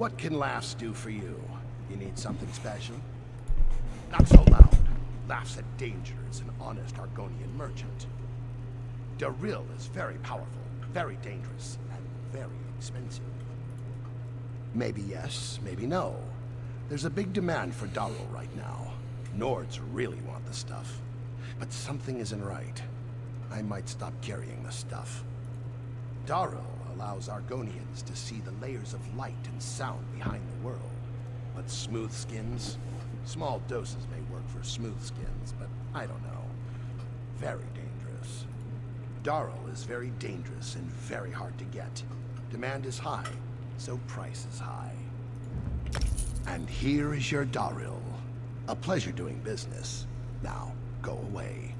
What can laughs do for you? You need something special? Not so loud. Laughs at danger is an honest Argonian merchant. Tamriel is very powerful, very dangerous, and very expensive. Maybe yes, maybe no. There's a big demand for Darrow right now. Nords really want the stuff. But something isn't right. I might stop carrying the stuff. Darrow allows Argonians to see the layers of light and sound behind the world. But smooth skins? Small doses may work for smooth skins, but I don't know. Very dangerous. Darrow is very dangerous and very hard to get. Demand is high, so price is high. And here is your Darrow. A pleasure doing business. Now, go away.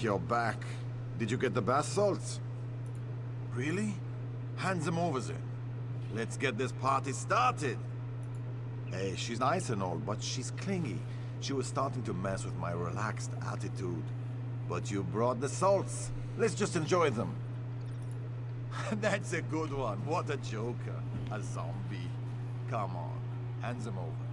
You're back. Did you get the bath salts? Really? Hand them over then. Let's get this party started. Hey, she's nice and all, but she's clingy. She was starting to mess with my relaxed attitude. But you brought the salts. Let's just enjoy them. That's a good one. What a joker. A zombie. Come on. Hand them over.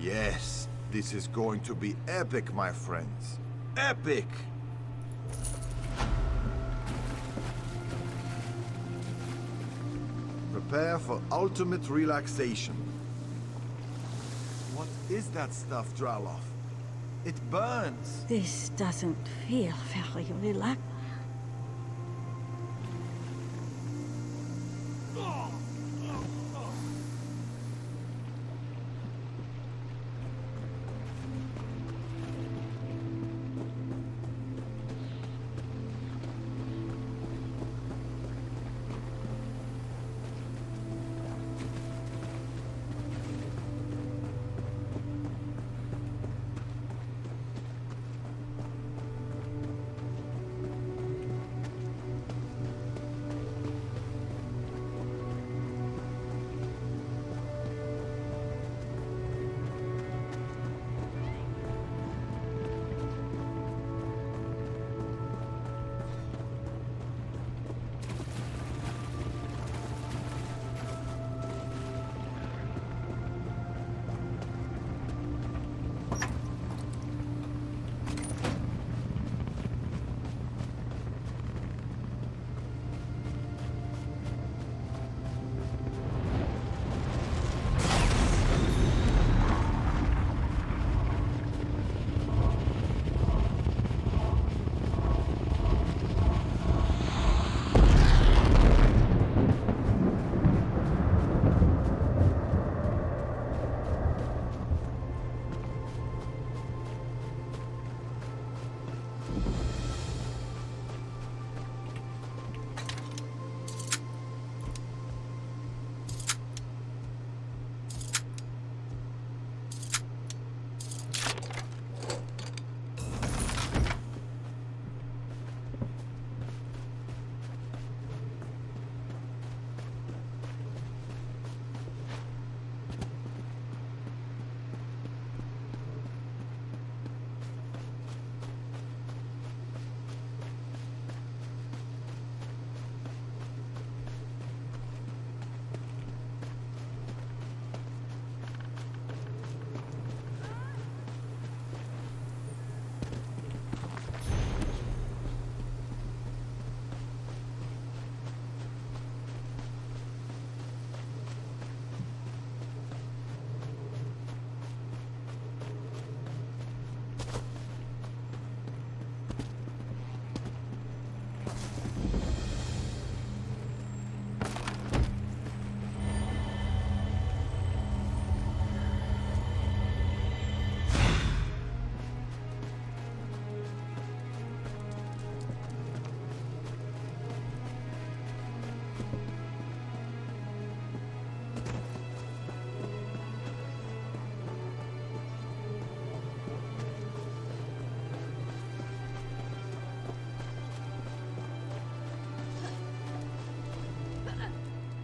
Yes, this is going to be epic, my friends. Epic! Prepare for ultimate relaxation. What is that stuff, Draloff? It burns. This doesn't feel very relaxed.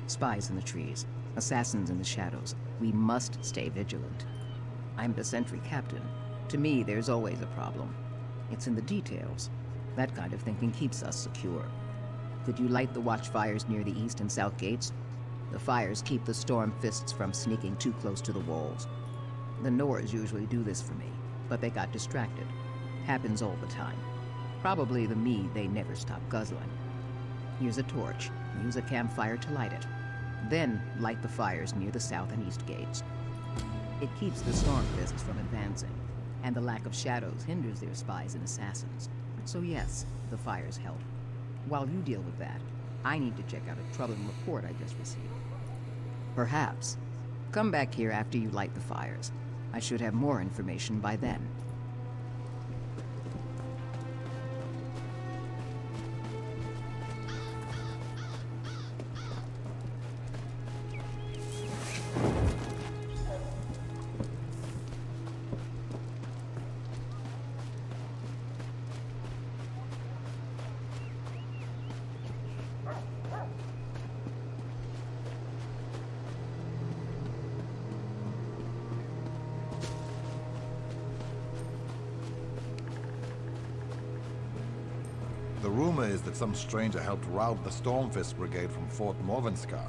Spies in the trees, assassins in the shadows. We must stay vigilant. I'm the sentry captain. To me, there's always a problem. It's in the details. That kind of thinking keeps us secure. Could you light the watchfires near the east and south gates? The fires keep the storm fists from sneaking too close to the walls. The Nords usually do this for me, but they got distracted. Happens all the time. Probably the mead they never stop guzzling. Use a torch. Use a campfire to light it. Then light the fires near the south and east gates. It keeps the storm fists from advancing, and the lack of shadows hinders their spies and assassins. So yes, the fires help. While you deal with that, I need to check out a troubling report I just received. Perhaps. Come back here after you light the fires. I should have more information by then. The rumor is that some stranger helped rout the Stormfist Brigade from Fort Morvenskar.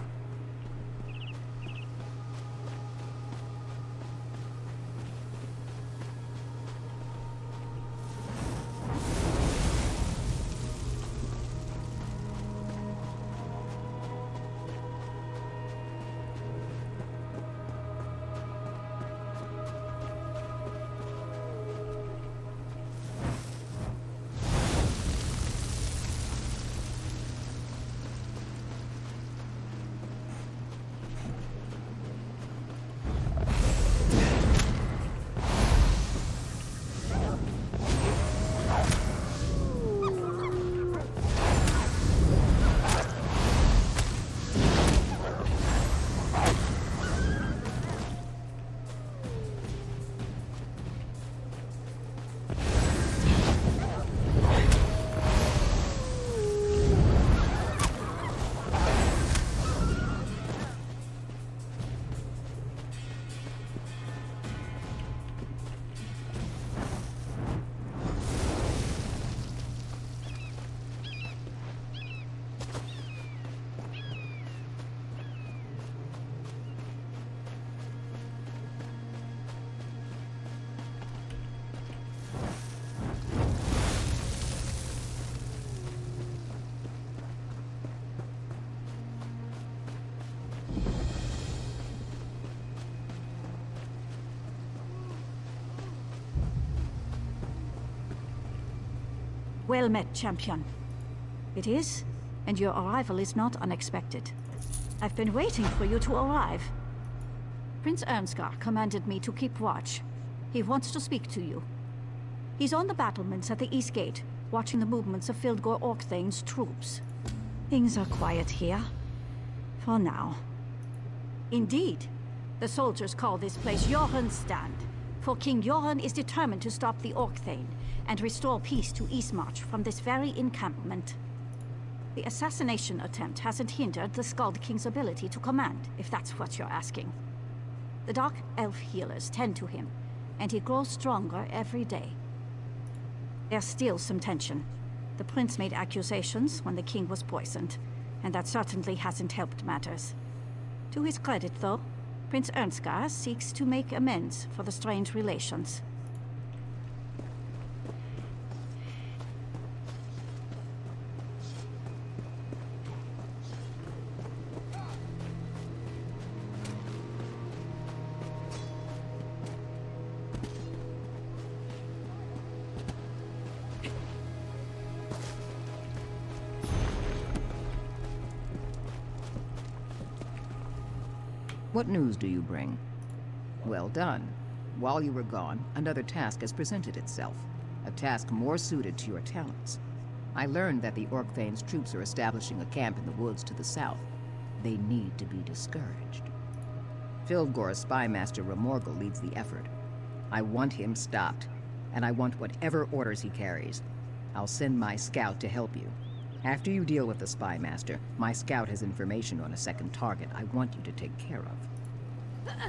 Well met, champion. It is, and your arrival is not unexpected. I've been waiting for you to arrive. Prince Ernskar commanded me to keep watch. He wants to speak to you. He's on the battlements at the East Gate, watching the movements of Fildgor Orkthane's troops. Things are quiet here. For now. Indeed. The soldiers call this place Joran's Stand, for King Joran is determined to stop the Orkthane and restore peace to Eastmarch from this very encampment. The assassination attempt hasn't hindered the Skald King's ability to command, if that's what you're asking. The Dark Elf healers tend to him, and he grows stronger every day. There's still some tension. The prince made accusations when the king was poisoned, and that certainly hasn't helped matters. To his credit, though, Prince Ernskar seeks to make amends for the strained relations. What news do you bring? Well done. While you were gone, another task has presented itself. A task more suited to your talents. I learned that the Orkthane's troops are establishing a camp in the woods to the south. They need to be discouraged. Fildgor's spymaster Ramorgel leads the effort. I want him stopped, and I want whatever orders he carries. I'll send my scout to help you. After you deal with the spy master, my scout has information on a second target I want you to take care of.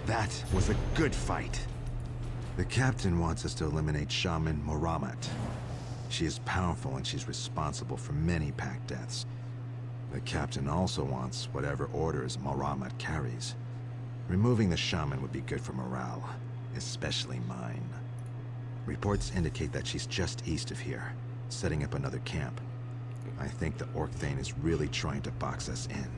That was a good fight. The captain wants us to eliminate Shaman Moramat. She is powerful and she's responsible for many pack deaths. The captain also wants whatever orders Moramat carries. Removing the shaman would be good for morale, especially mine. Reports indicate that she's just east of here, setting up another camp. I think the Orc Thane is really trying to box us in.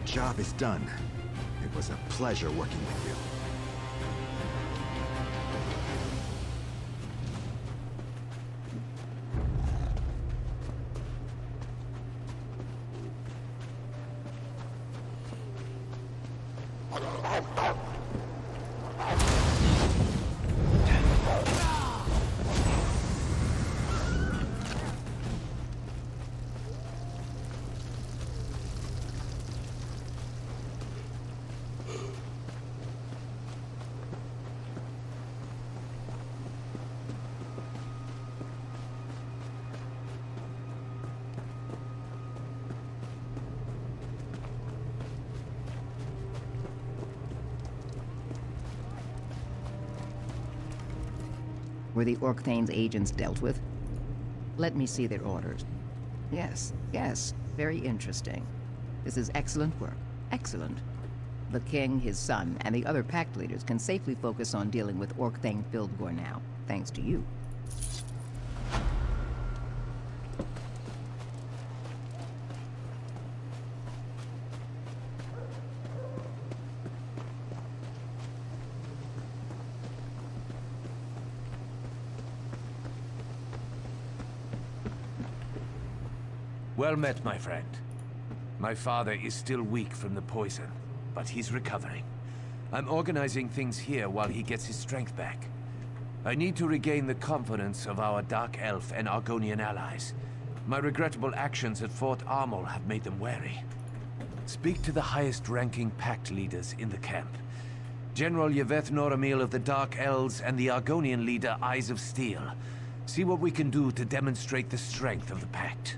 Job is done. It was a pleasure working with you. Were the Orc Thane's agents dealt with? Let me see their orders. Yes, very interesting. This is excellent work. Excellent. The king, his son, and the other pact leaders can safely focus on dealing with Orc Thane Fildgor now, thanks to you. Well met, my friend. My father is still weak from the poison, but he's recovering. I'm organizing things here while he gets his strength back. I need to regain the confidence of our Dark Elf and Argonian allies. My regrettable actions at Fort Armel have made them wary. Speak to the highest-ranking pact leaders in the camp. General Yveth Noramil of the Dark Elves and the Argonian leader Eyes of Steel. See what we can do to demonstrate the strength of the pact.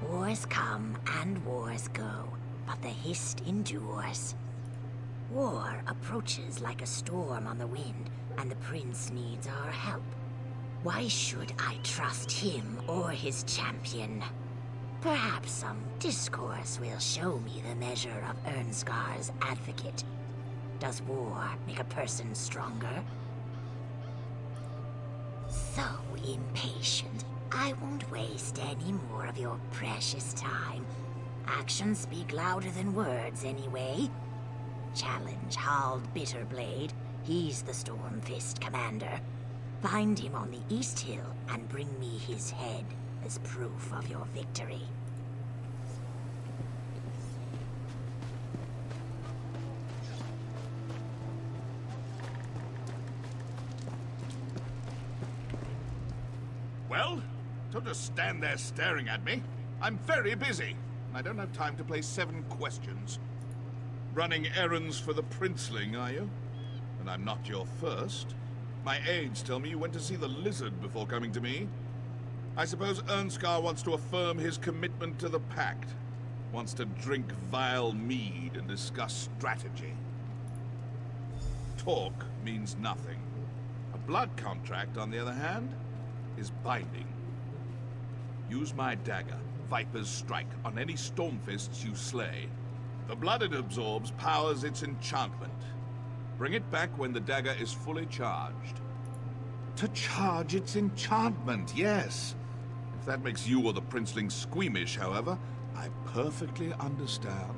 Wars come and wars go, but the hist endures. War approaches like a storm on the wind, and the prince needs our help. Why should I trust him or his champion? Perhaps some discourse will show me the measure of Ernskar's advocate. Does war make a person stronger? So impatient. I won't waste any more of your precious time. Actions speak louder than words, anyway. Challenge Hald Bitterblade. He's the Stormfist commander. Find him on the East Hill and bring me his head as proof of your victory. Well? Don't just stand there staring at me. I'm very busy. I don't have time to play 7 questions. Running errands for the princeling, are you? And I'm not your first. My aides tell me you went to see the lizard before coming to me. I suppose Ernskar wants to affirm his commitment to the pact. Wants to drink vile mead and discuss strategy. Talk means nothing. A blood contract, on the other hand, is binding. Use my dagger, Viper's Strike, on any Stormfists you slay. The blood it absorbs powers its enchantment. Bring it back when the dagger is fully charged. To charge its enchantment, yes. If that makes you or the princeling squeamish, however, I perfectly understand.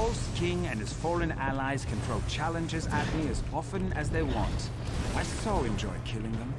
Ghost King and his fallen allies can throw challenges at me as often as they want. I so enjoy killing them.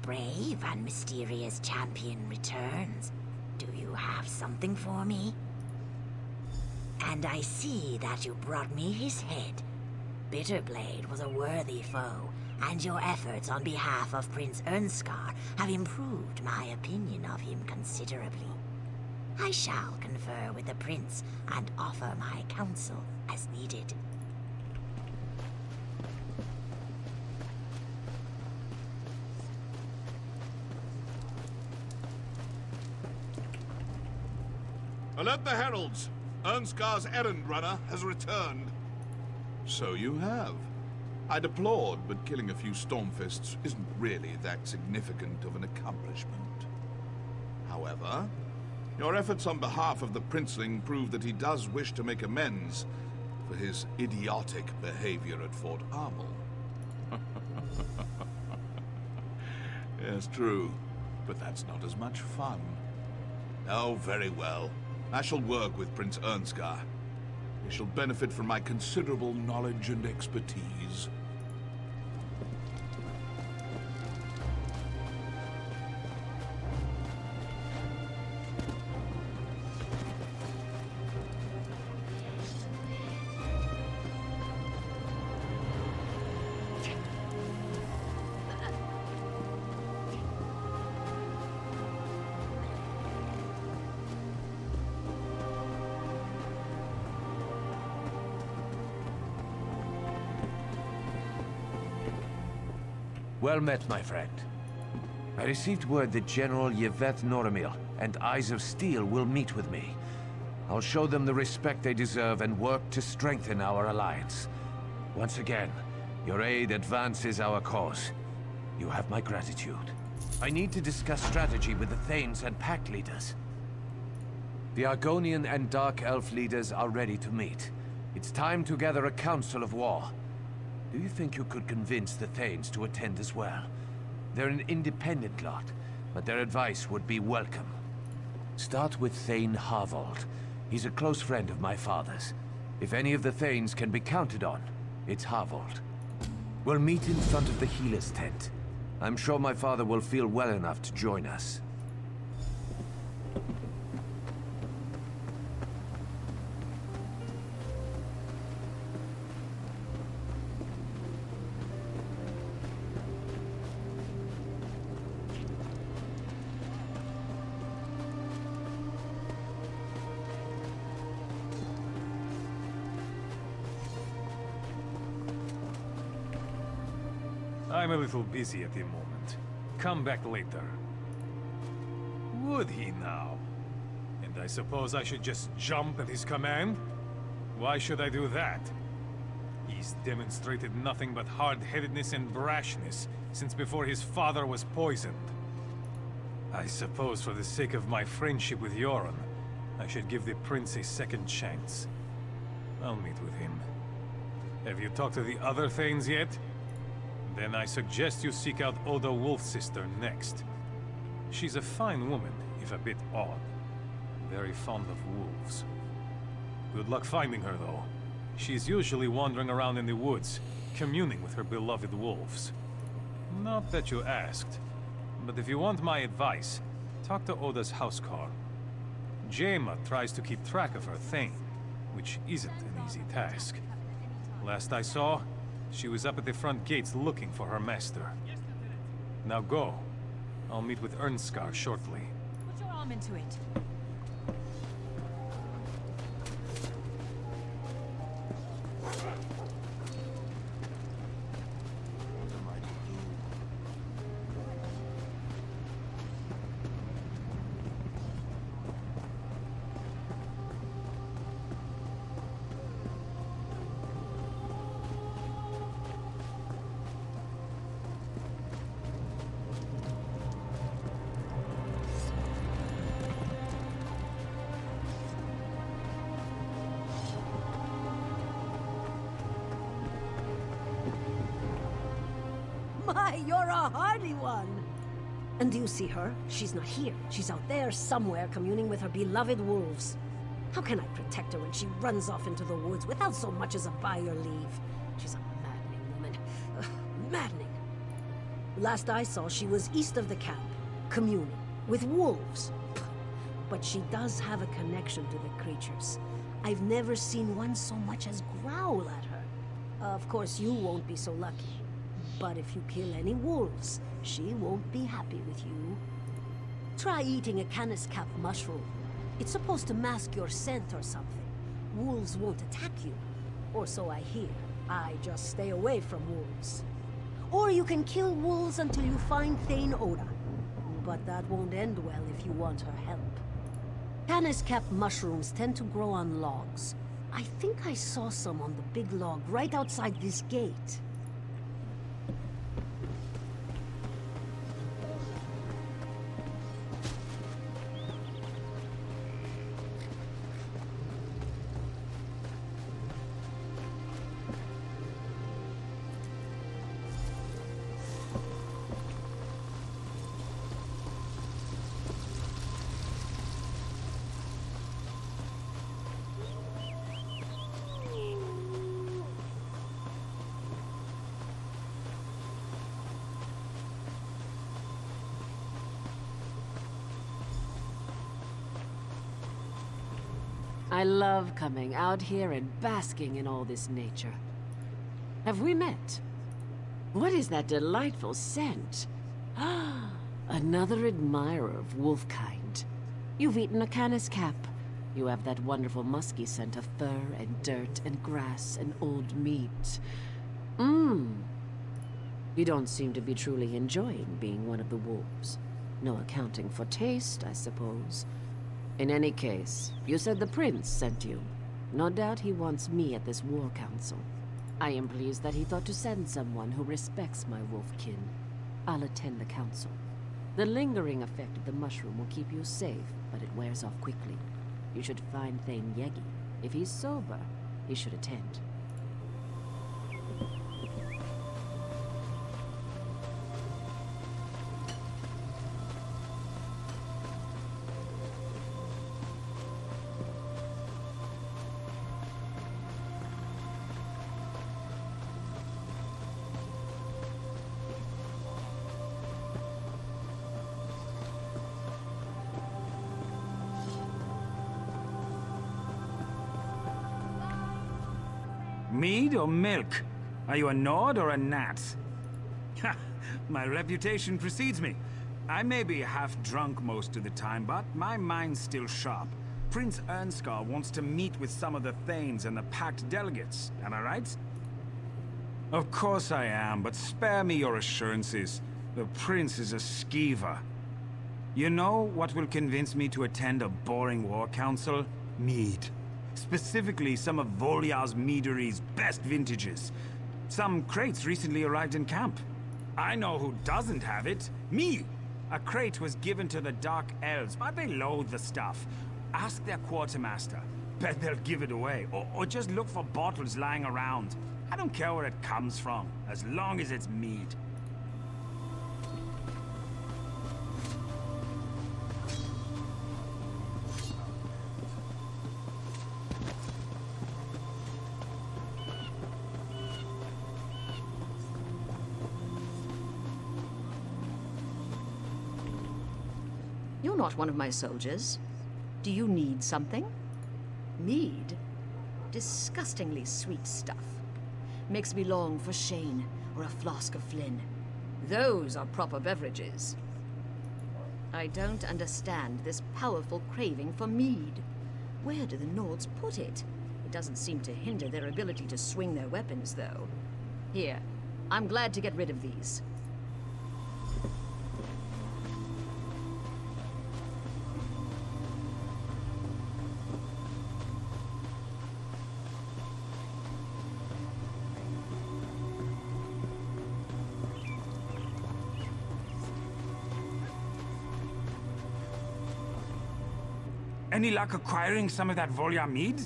Brave and mysterious champion returns. Do you have something for me? And I see that you brought me his head. Bitterblade was a worthy foe, and your efforts on behalf of Prince Ernskar have improved my opinion of him considerably. I shall confer with the prince and offer my counsel as needed. Alert the heralds! Ernskar's errand runner has returned. So you have. I'd applaud, but killing a few Stormfists isn't really that significant of an accomplishment. However, your efforts on behalf of the Princeling prove that he does wish to make amends for his idiotic behavior at Fort Armel. Yes, true, but that's not as much fun. Oh, very well. I shall work with Prince Ernskar. He shall benefit from my considerable knowledge and expertise. Well met, my friend. I received word that General Yvette Noramil and Eyes of Steel will meet with me. I'll show them the respect they deserve and work to strengthen our alliance. Once again, your aid advances our cause. You have my gratitude. I need to discuss strategy with the Thanes and Pact leaders. The Argonian and Dark Elf leaders are ready to meet. It's time to gather a council of war. Do you think you could convince the Thanes to attend as well? They're an independent lot, but their advice would be welcome. Start with Thane Harvold. He's a close friend of my father's. If any of the Thanes can be counted on, it's Harvold. We'll meet in front of the healer's tent. I'm sure my father will feel well enough to join us. I'm a little busy at the moment. Come back later. Would he now? And I suppose I should just jump at his command? Why should I do that? He's demonstrated nothing but hard-headedness and brashness since before his father was poisoned. I suppose for the sake of my friendship with Yoren, I should give the prince a second chance. I'll meet with him. Have you talked to the other Thanes yet? Then I suggest you seek out Oda Wolfsister next. She's a fine woman, if a bit odd. Very fond of wolves. Good luck finding her, though. She's usually wandering around in the woods, communing with her beloved wolves. Not that you asked, but if you want my advice, talked to Oda's housecarl. Jaima tries to keep track of her thing, which isn't an easy task. Last I saw, she was up at the front gates looking for her master. Now go. I'll meet with Ernskar shortly. Put your arm into it. My, you're a hardy one! And do you see her? She's not here. She's out there somewhere communing with her beloved wolves. How can I protect her when she runs off into the woods without so much as a by your leave? She's a maddening woman. Ugh, maddening. Last I saw, she was east of the camp, communing with wolves. But she does have a connection to the creatures. I've never seen one so much as growl at her. Of course, you won't be so lucky. But if you kill any wolves, she won't be happy with you. Try eating a canis cap mushroom. It's supposed to mask your scent or something. Wolves won't attack you. Or so I hear. I just stay away from wolves. Or you can kill wolves until you find Thane Oda. But that won't end well if you want her help. Canis cap mushrooms tend to grow on logs. I think I saw some on the big log right outside this gate. I love coming out here and basking in all this nature. Have we met? What is that delightful scent? Ah, another admirer of wolf kind. You've eaten a canis cap. You have that wonderful musky scent of fur and dirt and grass and old meat. Mmm. You don't seem to be truly enjoying being one of the wolves. No accounting for taste, I suppose. In any case, you said the prince sent you. No doubt he wants me at this war council. I am pleased that he thought to send someone who respects my wolfkin. I'll attend the council. The lingering effect of the mushroom will keep you safe, but it wears off quickly. You should find Thane Yegi. If he's sober, he should attend. Mead or milk? Are you a Nord or a Nat? Ha! My reputation precedes me. I may be half drunk most of the time, but my mind's still sharp. Prince Ernskar wants to meet with some of the Thanes and the Pact delegates, am I right? Of course I am, but spare me your assurances. The Prince is a skeever. You know what will convince me to attend a boring war council? Mead. Specifically, some of Volyar's meadery's best vintages. Some crates recently arrived in camp. I know who doesn't have it. Me! A crate was given to the Dark Elves, but they loathe the stuff. Ask their quartermaster. Bet they'll give it away. Or just look for bottles lying around. I don't care where it comes from, as long as it's mead. You're not one of my soldiers. Do you need something? Mead? Disgustingly sweet stuff. Makes me long for Shane or a flask of Flynn. Those are proper beverages. I don't understand this powerful craving for mead. Where do the Nords put it? It doesn't seem to hinder their ability to swing their weapons, though. Here, I'm glad to get rid of these. Any luck acquiring some of that Volya mead?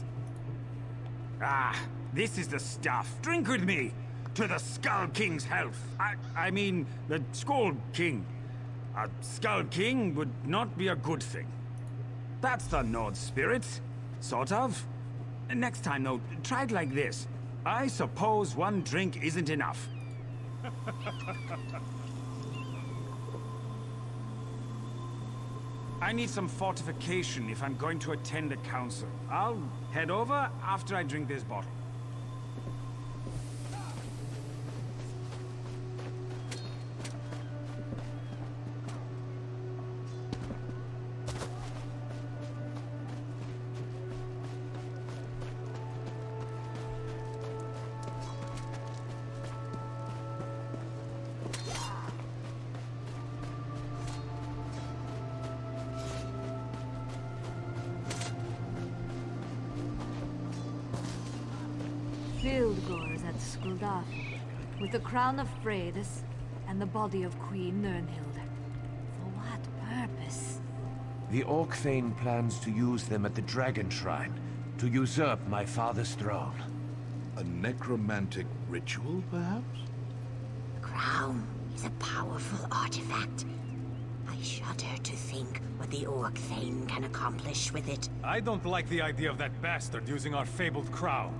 Ah, this is the stuff. Drink with me. To the Skull King's health. I mean, the Skull King. A Skull King would not be a good thing. That's the Nord spirit. Sort of. Next time, though, try it like this. I suppose one drink isn't enough. I need some fortification if I'm going to attend a council. I'll head over after I drink this bottle. Fildgor at Skuldaf, with the crown of Freydis and the body of Queen Nirnhild. For what purpose? The Orc Thane plans to use them at the Dragon Shrine to usurp my father's throne. A necromantic ritual, perhaps? The crown is a powerful artifact. I shudder to think what the Orc Thane can accomplish with it. I don't like the idea of that bastard using our fabled crown.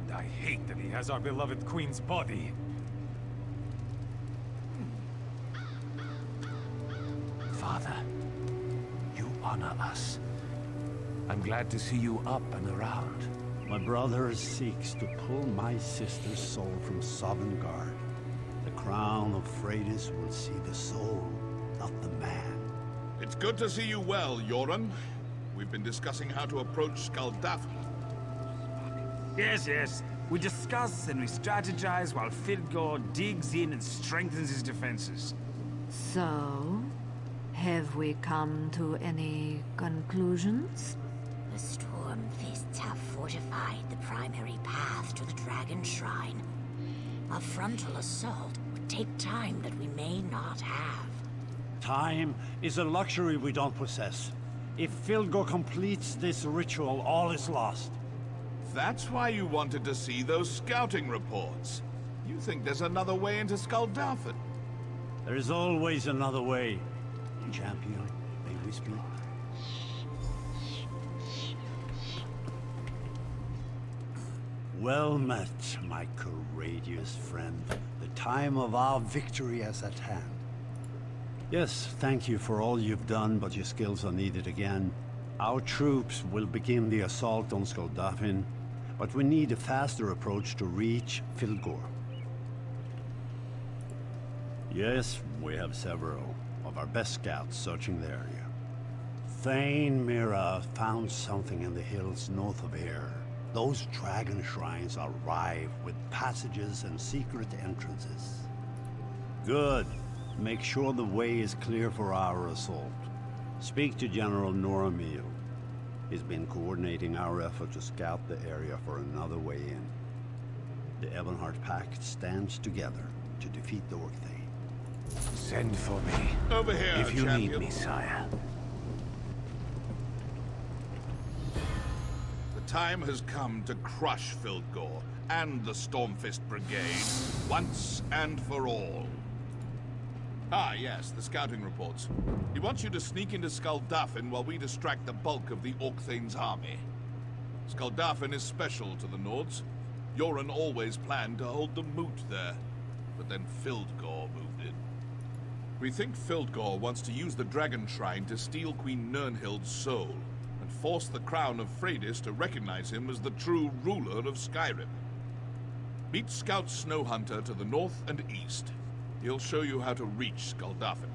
And I hate that he has our beloved queen's body. Father, you honor us. I'm glad to see you up and around. My brother seeks to pull my sister's soul from Sovngarde. The crown of Freydis will see the soul, not the man. It's good to see you well, Yoren. We've been discussing how to approach Skuldaf. Yes. We discuss and we strategize while Fildgor digs in and strengthens his defenses. So, have we come to any conclusions? The Storm Fists have fortified the primary path to the Dragon Shrine. A frontal assault would take time that we may not have. Time is a luxury we don't possess. If Fildgor completes this ritual, all is lost. That's why you wanted to see those scouting reports. You think there's another way into Skuldafn? There is always another way. Champion, they whisper. Well met, my courageous friend. The time of our victory is at hand. Yes, thank you for all you've done, but your skills are needed again. Our troops will begin the assault on Skuldafn, but we need a faster approach to reach Fildgor. Yes, we have several of our best scouts searching the area. Thane Mira found something in the hills north of here. Those dragon shrines are rife with passages and secret entrances. Good. Make sure the way is clear for our assault. Speak to General Noramil. He's been coordinating our effort to scout the area for another way in. The Ebonheart Pact stands together to defeat the Orc Thane. Send for me. Over here, if you champion. need me, sire. The time has come to crush Fildgor and the Stormfist Brigade, once and for all. Ah, yes, the scouting reports. He wants you to sneak into Skuldafn while we distract the bulk of the Orc Thane's army. Skuldafn is special to the Nords. Yoren always planned to hold the moot there, but then Fildgor moved in. We think Fildgor wants to use the Dragon Shrine to steal Queen Nirnhild's soul, and force the crown of Freydis to recognize him as the true ruler of Skyrim. Meet Scout Snowhunter to the north and east. He'll show you how to reach Skuldafn.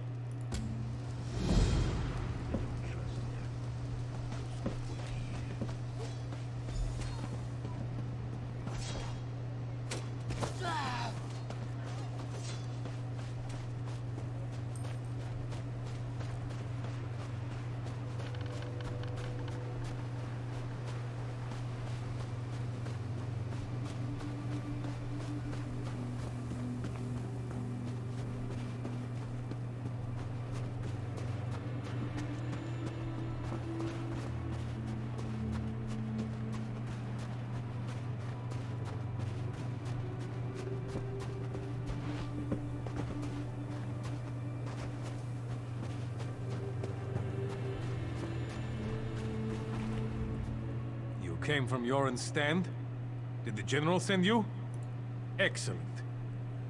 Came from Yoren's stand? Did the general send you? Excellent.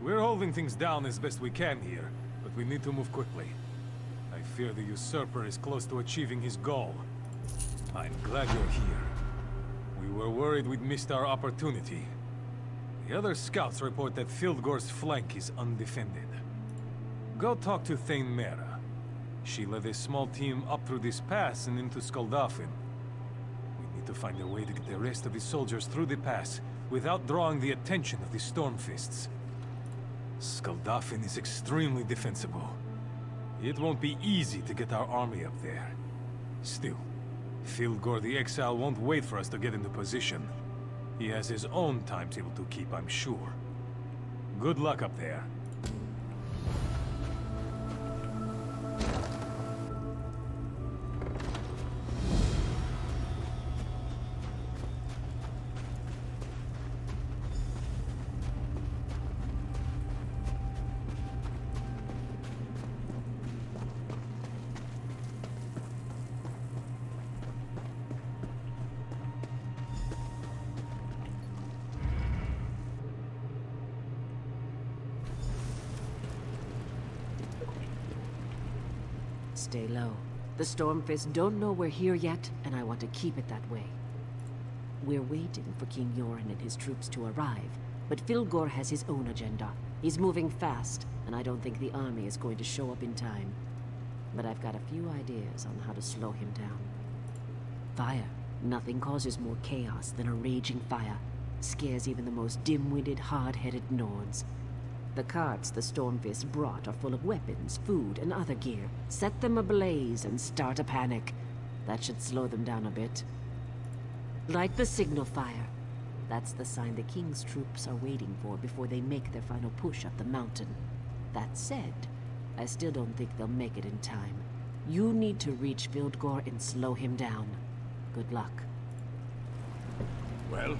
We're holding things down as best we can here, but we need to move quickly. I fear the usurper is close to achieving his goal. I'm glad you're here. We were worried we'd missed our opportunity. The other scouts report that Fildgor's flank is undefended. Go talk to Thane Mera. She led a small team up through this pass and into Skuldafn. To find a way to get the rest of his soldiers through the pass without drawing the attention of the Stormfists. Skuldafn is extremely defensible. It won't be easy to get our army up there. Still, Fildgor the Exile won't wait for us to get into position. He has his own timetable to keep, I'm sure. Good luck up there. Stay low. The Stormfists don't know we're here yet, and I want to keep it that way. We're waiting for King Yoren and his troops to arrive, but Fildgor has his own agenda. He's moving fast, and I don't think the army is going to show up in time. But I've got a few ideas on how to slow him down. Fire. Nothing causes more chaos than a raging fire. Scares even the most dim-witted, hard-headed Nords. The carts the Stormfists brought are full of weapons, food, and other gear. Set them ablaze and start a panic. That should slow them down a bit. Light the signal fire. That's the sign the King's troops are waiting for before they make their final push up the mountain. That said, I still don't think they'll make it in time. You need to reach Fildgor and slow him down. Good luck. Well?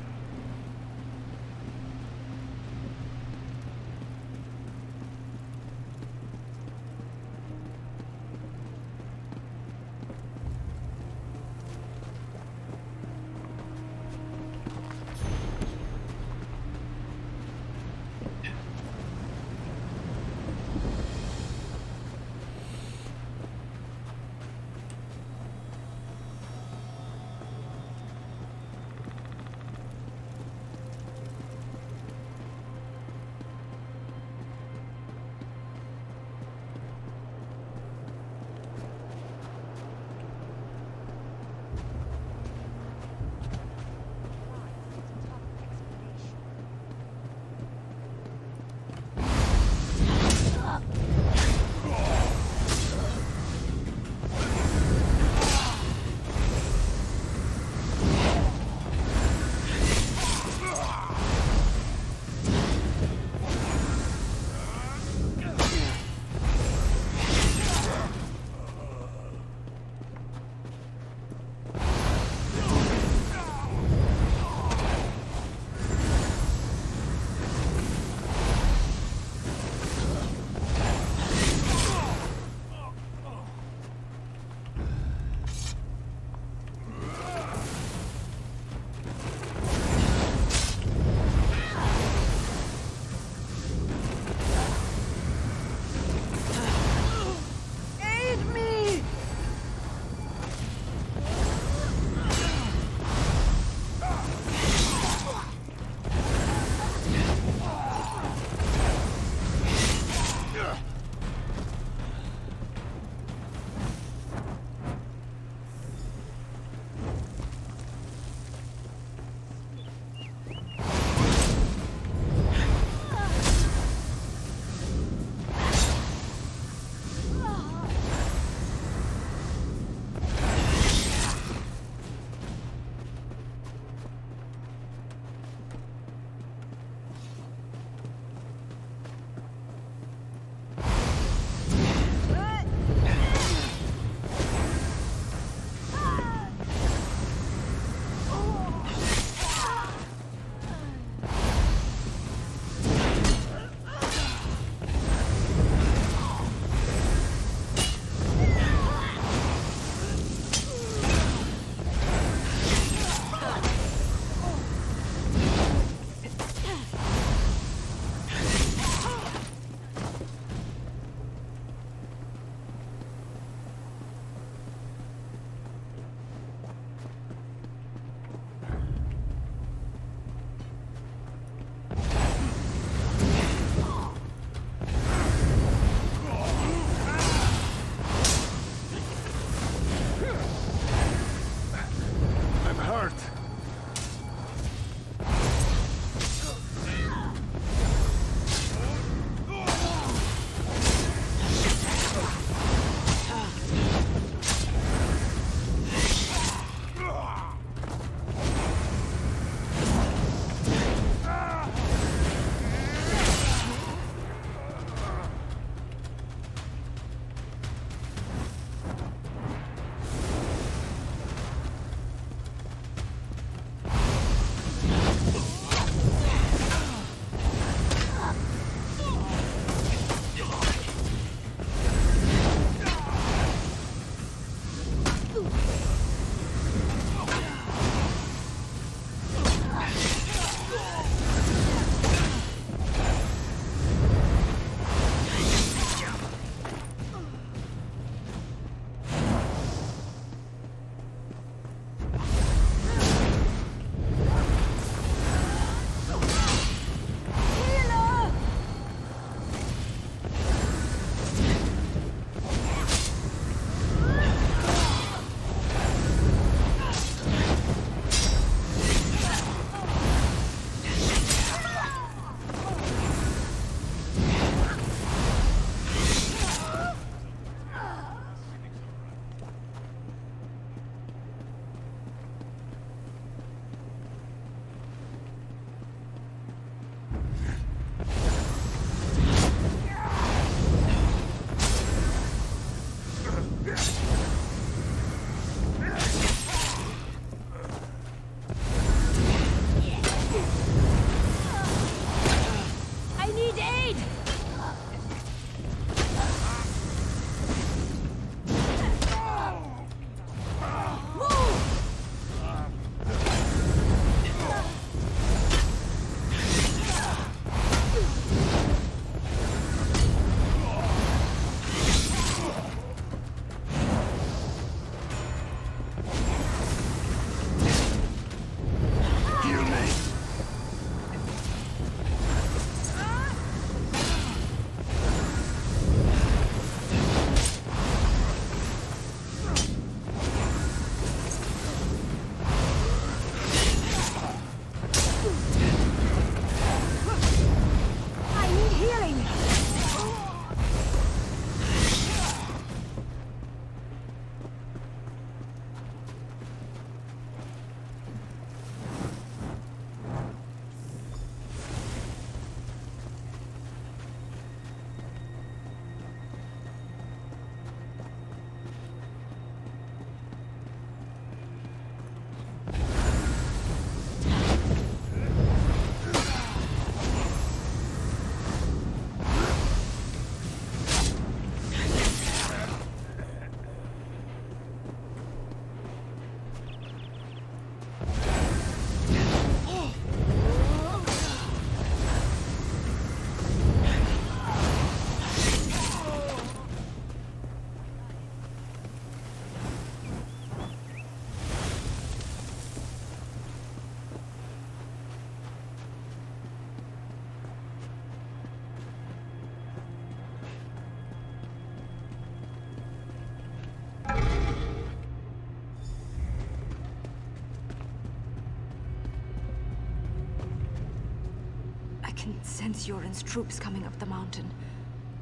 can sense Yoren's troops coming up the mountain,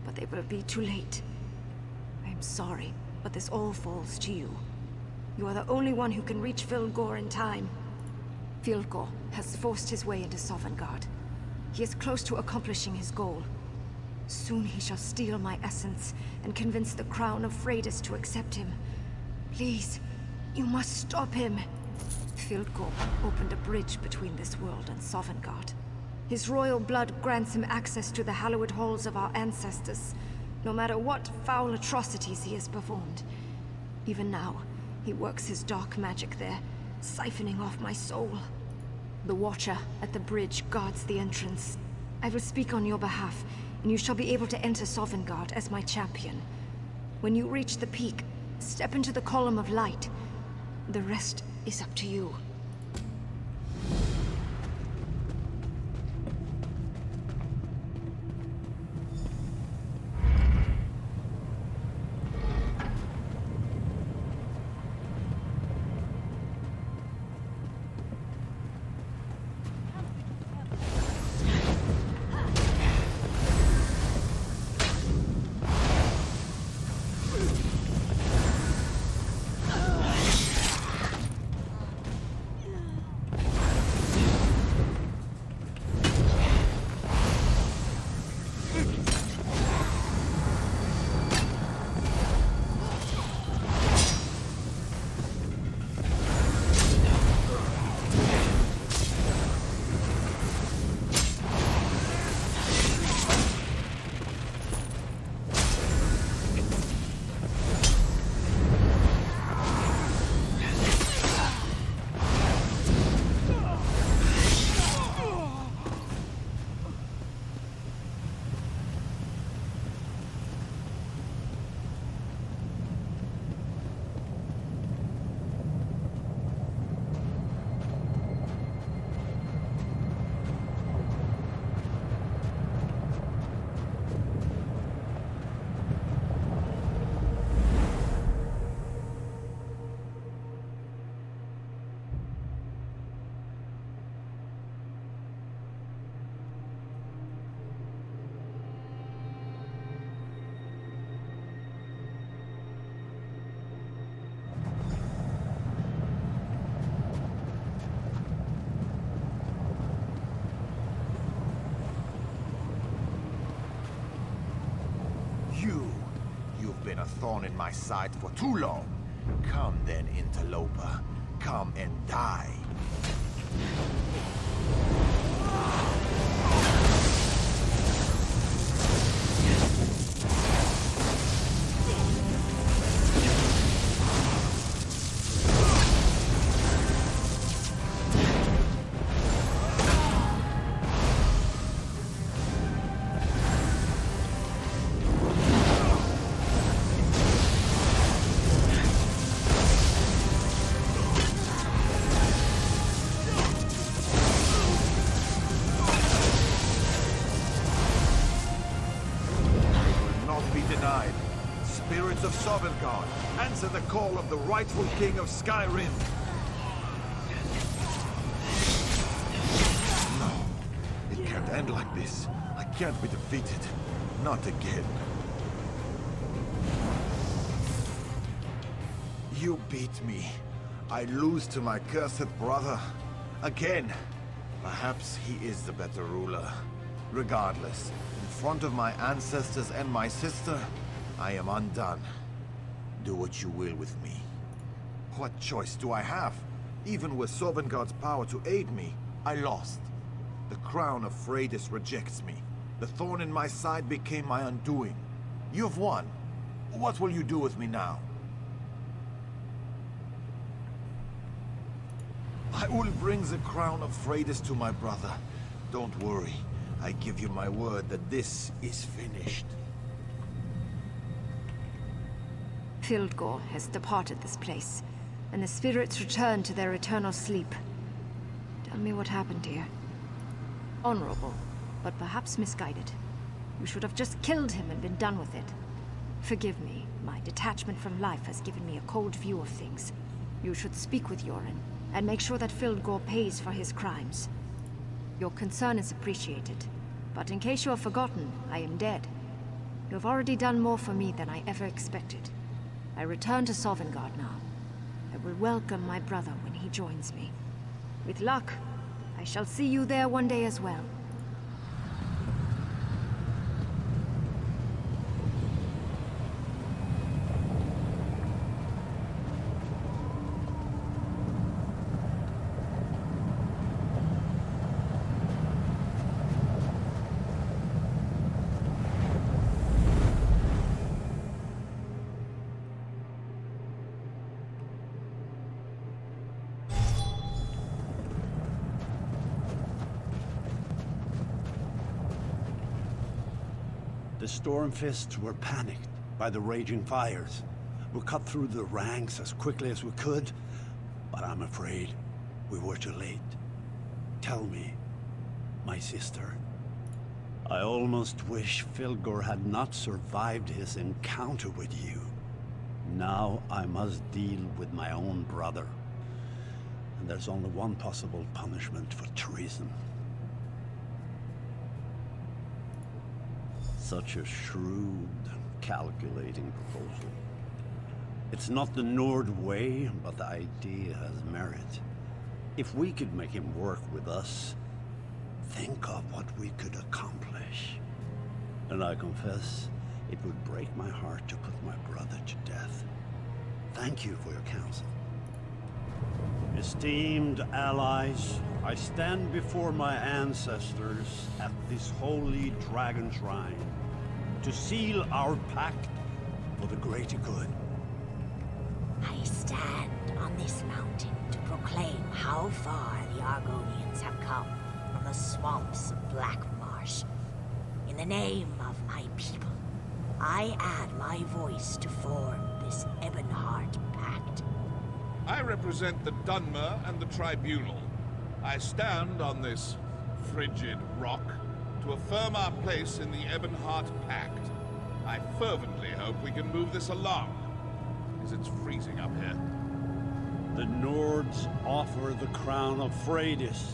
but they will be too late. I am sorry, but this all falls to you. You are the only one who can reach Fildgor in time. Fildgor has forced his way into Sovngarde. He is close to accomplishing his goal. Soon he shall steal my essence and convince the crown of Freydis to accept him. Please, you must stop him. Fildgor opened a bridge between this world and Sovngarde. His royal blood grants him access to the hallowed halls of our ancestors, no matter what foul atrocities he has performed. Even now, he works his dark magic there, siphoning off my soul. The Watcher at the bridge guards the entrance. I will speak on your behalf, and you shall be able to enter Sovngarde as my champion. When you reach the peak, step into the column of light. The rest is up to you. You've been a thorn in my side for too long. Come then, interloper. Come and die. Spirits of Sovngarde, answer the call of the rightful king of Skyrim. No, it can't end like this. I can't be defeated. Not again. You beat me. I lose to my cursed brother. Again. Perhaps he is the better ruler. Regardless, in front of my ancestors and my sister, I am undone. Do what you will with me. What choice do I have? Even with Sovngarde's power to aid me, I lost. The crown of Freydis rejects me. The thorn in my side became my undoing. You've won. What will you do with me now? I will bring the crown of Freydis to my brother. Don't worry. I give you my word that this is finished. Fildgor has departed this place, and the spirits return to their eternal sleep. Tell me what happened here. Honorable, but perhaps misguided. We should have just killed him and been done with it. Forgive me, my detachment from life has given me a cold view of things. You should speak with Yoren, and make sure that Fildgor pays for his crimes. Your concern is appreciated, But in case you have forgotten, I am dead. You have already done more for me than I ever expected. I return to Sovngarde now. I will welcome my brother when he joins me. With luck, I shall see you there one day as well. The Stormfists were panicked by the raging fires. We cut through the ranks as quickly as we could, but I'm afraid we were too late. Tell me, my sister. I almost wish Filgor had not survived his encounter with you. Now I must deal with my own brother. And there's only one possible punishment for treason. Such a shrewd, calculating proposal. It's not the Nord way, but the idea has merit. If we could make him work with us, think of what we could accomplish. And I confess, it would break my heart to put my brother to death. Thank you for your counsel. Esteemed allies, I stand before my ancestors at this holy dragon shrine to seal our pact for the greater good. I stand on this mountain to proclaim how far the Argonians have come from the swamps of Black Marsh. In the name of my people, I add my voice to form this Ebonheart Pact. I represent the Dunmer and the Tribunal. I stand on this frigid rock to affirm our place in the Ebonheart Pact. I fervently hope we can move this along, as it's freezing up here. The Nords offer the crown of Freydis.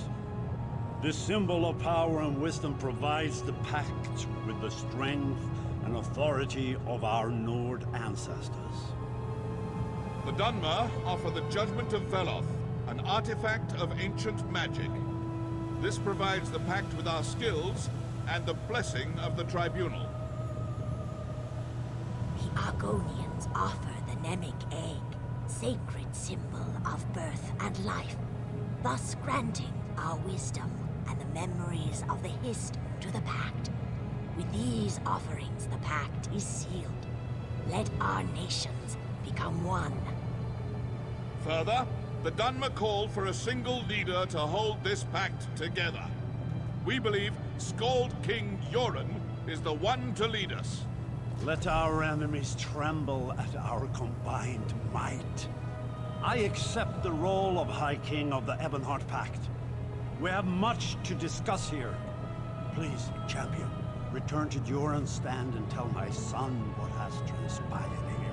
This symbol of power and wisdom provides the pact with the strength and authority of our Nord ancestors. The Dunmer offer the Judgment of Veloth, an artifact of ancient magic. This provides the pact with our skills and the blessing of the Tribunal. The Argonians offer the Nemic Egg, sacred symbol of birth and life, thus granting our wisdom and the memories of the Hist to the pact. With these offerings, the pact is sealed. Let our nations become one. Further, the Dunmer call for a single leader to hold this pact together. We believe Skald King Yoren is the one to lead us. Let our enemies tremble at our combined might. I accept the role of High King of the Ebonheart Pact. We have much to discuss here. Please, champion, return to Joran's stand and tell my son what has transpired here.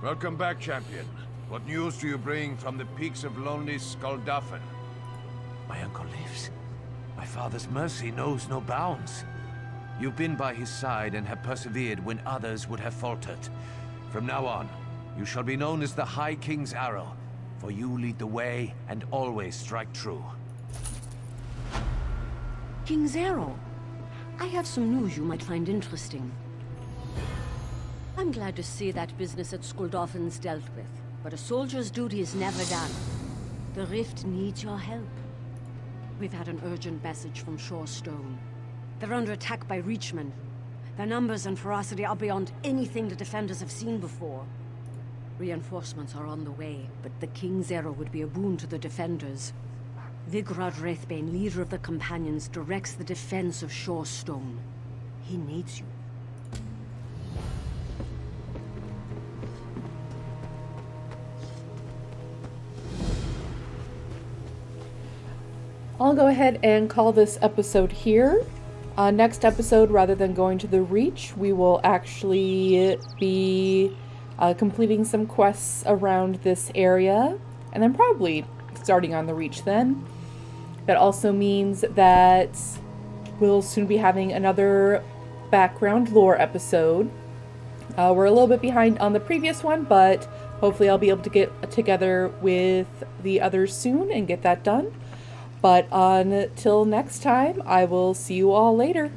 Welcome back, champion. What news do you bring from the peaks of lonely Skuldafn? My uncle lives. My father's mercy knows no bounds. You've been by his side and have persevered when others would have faltered. From now on, you shall be known as the High King's Arrow, for you lead the way and always strike true. King's Arrow. I have some news you might find interesting. I'm glad to see that business at Skuldafn's dealt with, but a soldier's duty is never done. The Rift needs your help. We've had an urgent message from Shorestone. They're under attack by Reachmen. Their numbers and ferocity are beyond anything the defenders have seen before. Reinforcements are on the way, but the King's Arrow would be a boon to the defenders. Vigrod Wraithbane, leader of the Companions, directs the defense of Shorestone. He needs you. I'll go ahead and call this episode here. Next episode, rather than going to the Reach, we will actually be completing some quests around this area, and then probably starting on the Reach then. That also means that we'll soon be having another background lore episode. We're a little bit behind on the previous one, but hopefully I'll be able to get together with the others soon and get that done. But until next time, I will see you all later.